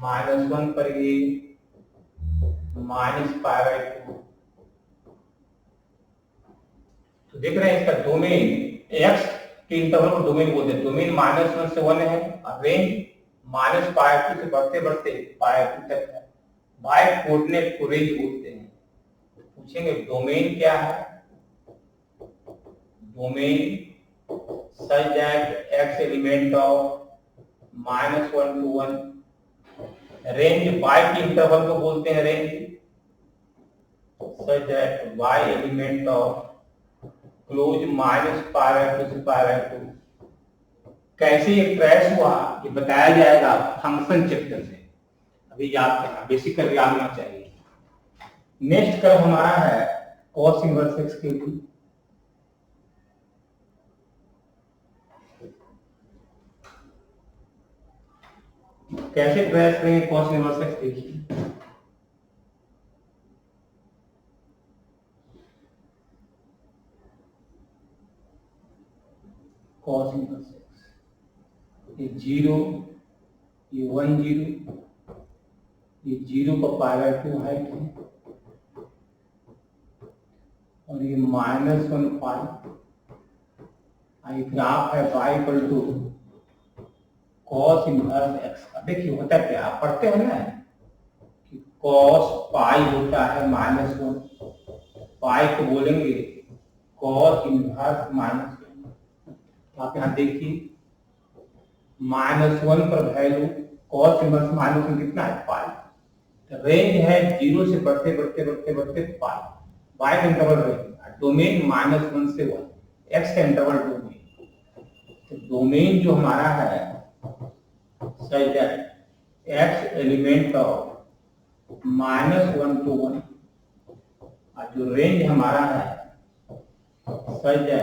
-1 पर ये -पाई बाय 2, तो देख रहे हैं इसका डोमेन x के इंटरवल को डोमेन बोलते हैं, डोमेन -1 से 1 है, और रेंज -पाई 2 से बढ़ते बढ़ते पाई 2 तक है, बाय कोऑर्डिनेट को रेंज बोलते हैं। पूछेंगे डोमेन क्या है, domain such that x element of -1 to 1, range y के इंटरवल को बोलते हैं range, such that y element of close -pi by 2 से पाई बाय 2 कैसे ये ट्रेस हुआ ये बताया जाएगा फंक्शन चैप्टर से। अभी याद करना, बेसिकली याद होना चाहिए। नेक्स्ट कर्व हमारा है cos इनवर्स x के लिए। कैसे ट्रेस करेंगे cos इनवर्स x? देखिए cos इनवर्स x, ये 0, ये 1 0, ये 0 का पाई/2 हाइट है और ये -1 पाई। ये ग्राफ है y equal to cos inverse x का। देखिए होता क्या, आप पढ़ते हैं ना कि cos पाई होता है -1, पाई को बोलेंगे cos इनवर्स -1। आप यहाँ देखिए -1 पर वैल्यू cos इनवर्स -1 कितना है, पाई। रेंज है 0 से बढ़ते बढ़ते बढ़ते बढ़ते पाई, y का इंटरवल रेंज, डोमेन -1 से 1, x का इंटरवल डोमेन। तो डोमेन जो हमारा है सही है x एलिमेंट ऑफ -1 to 1, और जो रेंज हमारा है सही है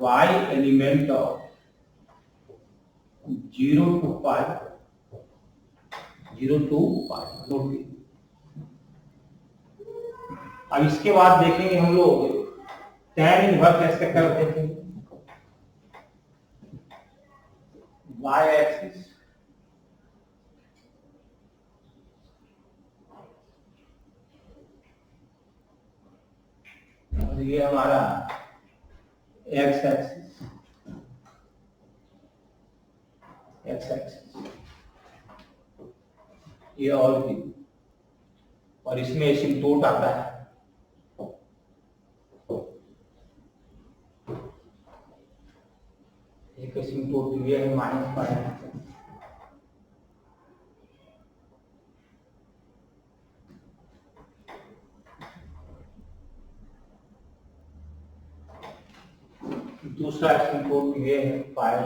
y element of 0 to pi, 0 to पाई। अब इसके बाद देखेंगे हम लोग tan इनवर्स x का कर्व देखेंगे। y एक्सिस और ये हमारा x एक्सिस, ये और इसमें एसिम्प्टोट आता है। एक एसिम्प्टोट ये है -पाई। दूसरा एसिम्प्टोट ये है पाई।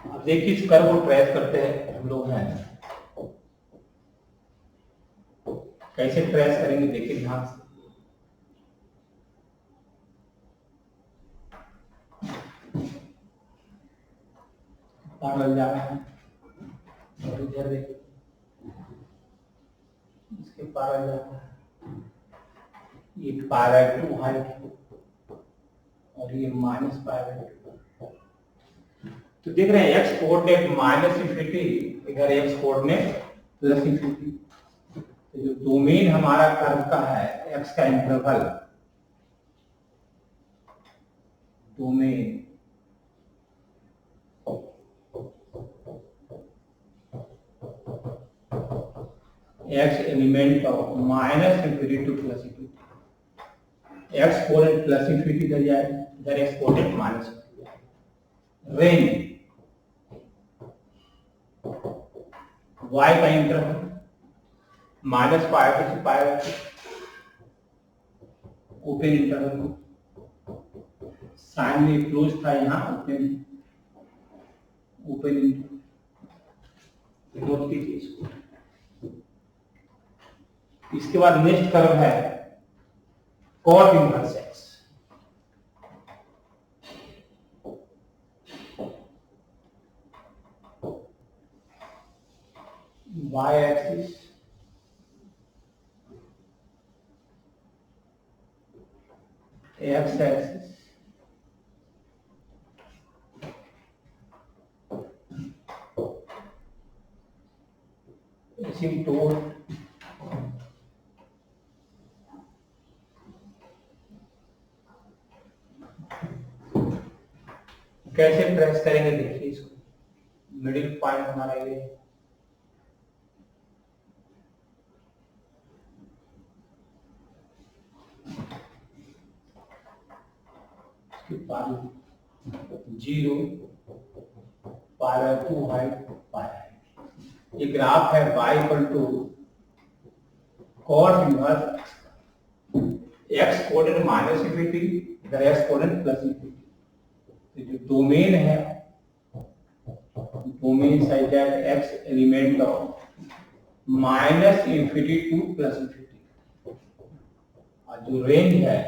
अब देखिए इस कर्व को ट्रेस करते हैं हम लोग हैं, कैसे ट्रेस करेंगे देखिए ध्यान से। पैरेलल जा रहा है और इधर देखिए इसके पैरेलल जा रहा है, ये पाई/2 हाइट और ये -पाई/2। तो देख रहे हैं x कोऑर्डिनेट -इंफिनिटी, इधर x कोऑर्डिनेट +इंफिनिटी। तो जो डोमेन हमारा कर्व का है x का interval, domain x element of -infinity to +infinity, x coordinate +infinity इधर जाए, इधर x coordinate -infinity. Range y का इंटरवल -पाई से पाई, ओपन इंटरवल। साइन में क्लोज था, यहाँ ओपन, ओपन इंटरवल। नोट कीजिए इसको। इसके बाद नेक्स्ट कर्व है cot inverse x। y axis, x axis, asymptote, कैसे ट्रेस करेंगे देखिए इसको। मिडिल पॉइंट हमारा ये, इसके बाद 0 π/2 हाइट पाई। ये ग्राफ है y equal to cos inverse x coordinate minus infinity, इधर x कोऑर्डिनेट प्लस इंफिनिटी। तो जो डोमेन है, domain size that x element of minus infinity to plus infinity, और जो रेंज है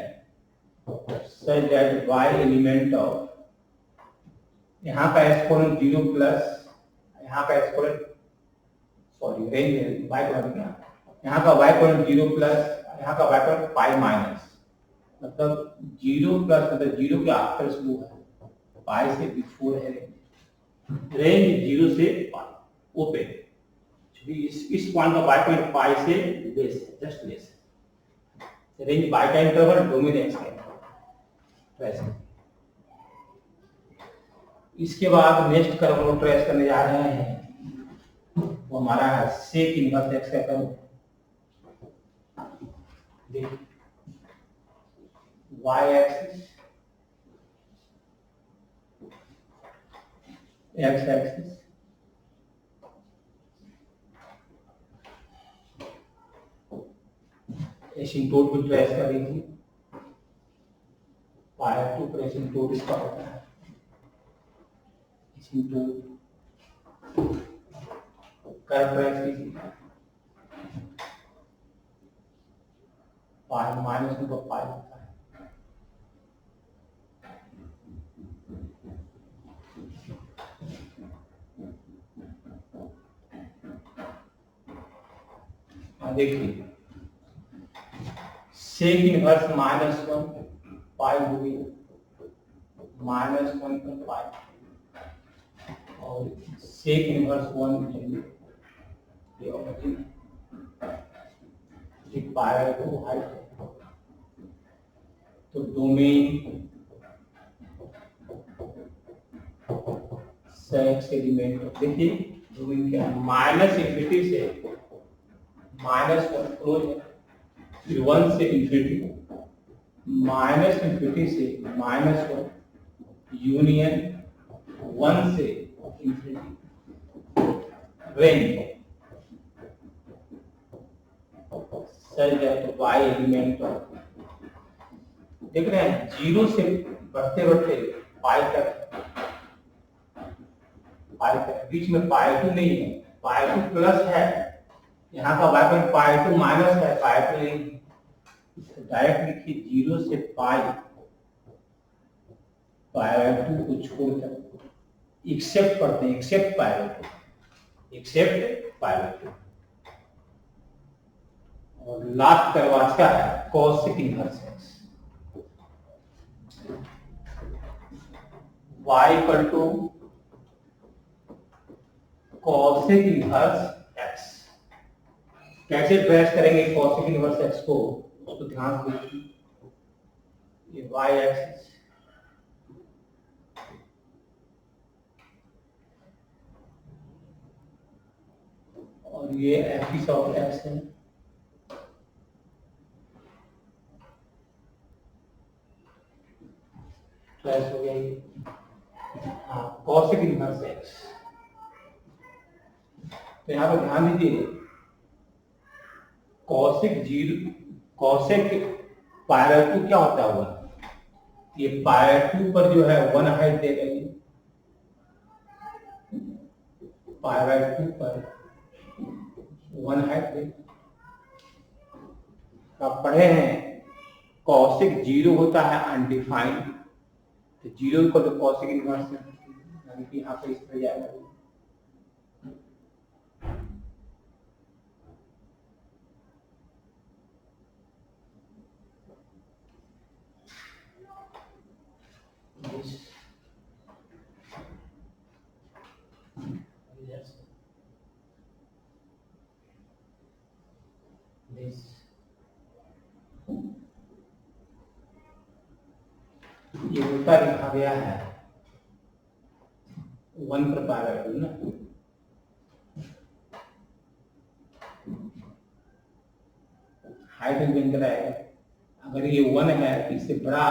such that y element of, यहाँ का exponent 0 plus, यहाँ का एक्सपोनेंट, सॉरी रेंज है y कोऑर्डिनेट ना, यहाँ का y कोऑर्डिनेट 0 प्लस, यहाँ का y कोऑर्डिनेट पाई माइनस, मतलब 0 प्लस मतलब 0 के आफ्टर शुरू है, पाई से बिफोर है रेंज 0 से पाई ओपन। इस पॉइंट का y पॉइंट पाई से लेस है, जस्ट लेस है। रेंज y का इंटरवल, डोमेन x का इंटरवल। इसके बाद नेक्स्ट कर्व हम ट्रेस करने जा रहे हैं, वो हमारा है सेक इनवर्स एक्स का curve. y axis, x axis, asymptote भी ट्रेस करेंगे, π/2 पर एसिम्प्टोट इसका होता है, कर्व ट्रेस कीजिए, पाई माइनस में तो पाई होता है। देखिए सेक इनवर्स -1 पाई हो गई, -1 पर पाई, और सेक इनवर्स 1 π/2 हाइट है। तो डोमेन सेक्स एलिमेंट, देखिए डोमेन क्या है, माइनस इंफिनिटी से -1 क्लोज है, फिर 1 से इंफिनिटी, माइनस इंफिनिटी से -1 यूनियन 1 से इंफिनिटी, रेंज सही है। तो y एलिमेंट देख रहे हैं 0 से बढ़ते बढ़ते पाई तक, बीच में π/2 नहीं है, π/2 प्लस है, यहाँ का y पॉइंट π/2 माइनस है, π/2 नहीं। डायरेक्ट लिखिए 0 से पाई, π/2 को छोड़कर एक्सेप्ट करते हैं, एक्सेप्ट π/2। और लास्ट कर्व आज का है cosec inverse x, y equal to cosec inverse x। कैसे ट्रेस करेंगे cosec इनवर्स x को, उसको ध्यान से देखिए। ये y एक्सिस, और ये एक्सिस ऑफ x है, ट्रेस हो गया ये। हाँ, cosec इनवर्स x। तो यहाँ पर ध्यान दीजिए, cosec π/2 क्या होता है 1, ये π/2 पर जो है 1 हाइट दे रही है, π/2 पर 1 हाइट दे। आप पढ़े हैं cosec 0 होता है अनडिफाइंड, तो 0 को तो cosec इनवर्स, यानी कि यहाँ पे इस तरह जाएगा। ये उल्टा लिखा गया है 1 पर π/2 ना, हाइट में है, अगर ये 1 है तो इससे बड़ा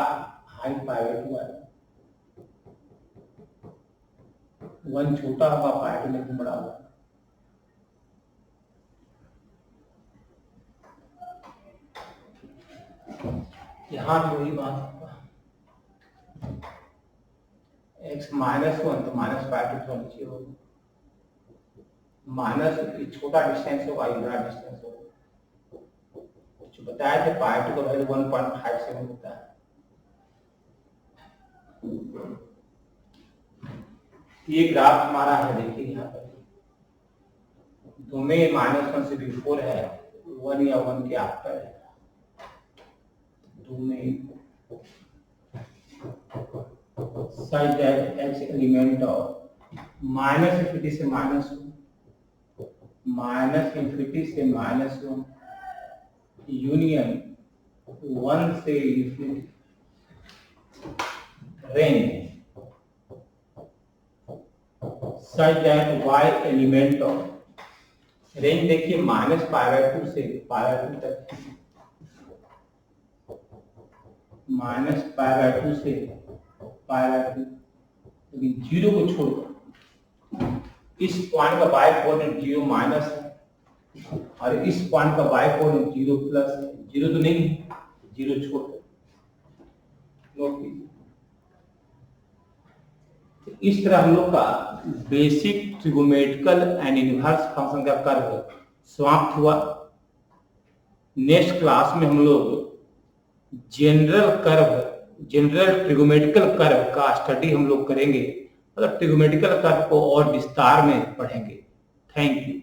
हाइट π/2 है, 1 छोटा होगा पाई टू लेकिन बड़ा होगा। यहाँ भी वही बात होगा, x -1 तो माइनस पाई टू तो नीचे होगा, माइनस छोटा डिस्टेंस होगा, ये बड़ा डिस्टेंस होगा। जो बताया थे पाई टू का वैल्यू 1.57 होता है। ये ग्राफ हमारा है, देखिए यहाँ पर दो में -1 से बिफोर है, 1 या 1 के आफ्टर है, दो में such that x element of -∞ से -1, -∞ से -1 यूनियन 1 से infinity range such that y element of range देखिए -π/2 से π/2 तक, -π/2 से π/2, लेकिन 0 को छोड़कर इस पॉइंट का बाय कोऑर्डिनेट 0 माइनस है और इस पॉइंट का बाय कोऑर्डिनेट 0 प्लस है। 0 तो नहीं है, 0 छोड़कर नोट कीजिए। तो इस तरह हम लोग का बेसिक ट्रिगोमेट्रिकल एंड इनवर्स फंक्शन का कर्व समाप्त हुआ। नेक्स्ट क्लास में हम लोग जनरल ट्रिगोमेट्रिकल कर्व का स्टडी हम लोग करेंगे, मतलब ट्रिगोमेट्रिकल कर्व को और विस्तार में पढ़ेंगे। Thank you.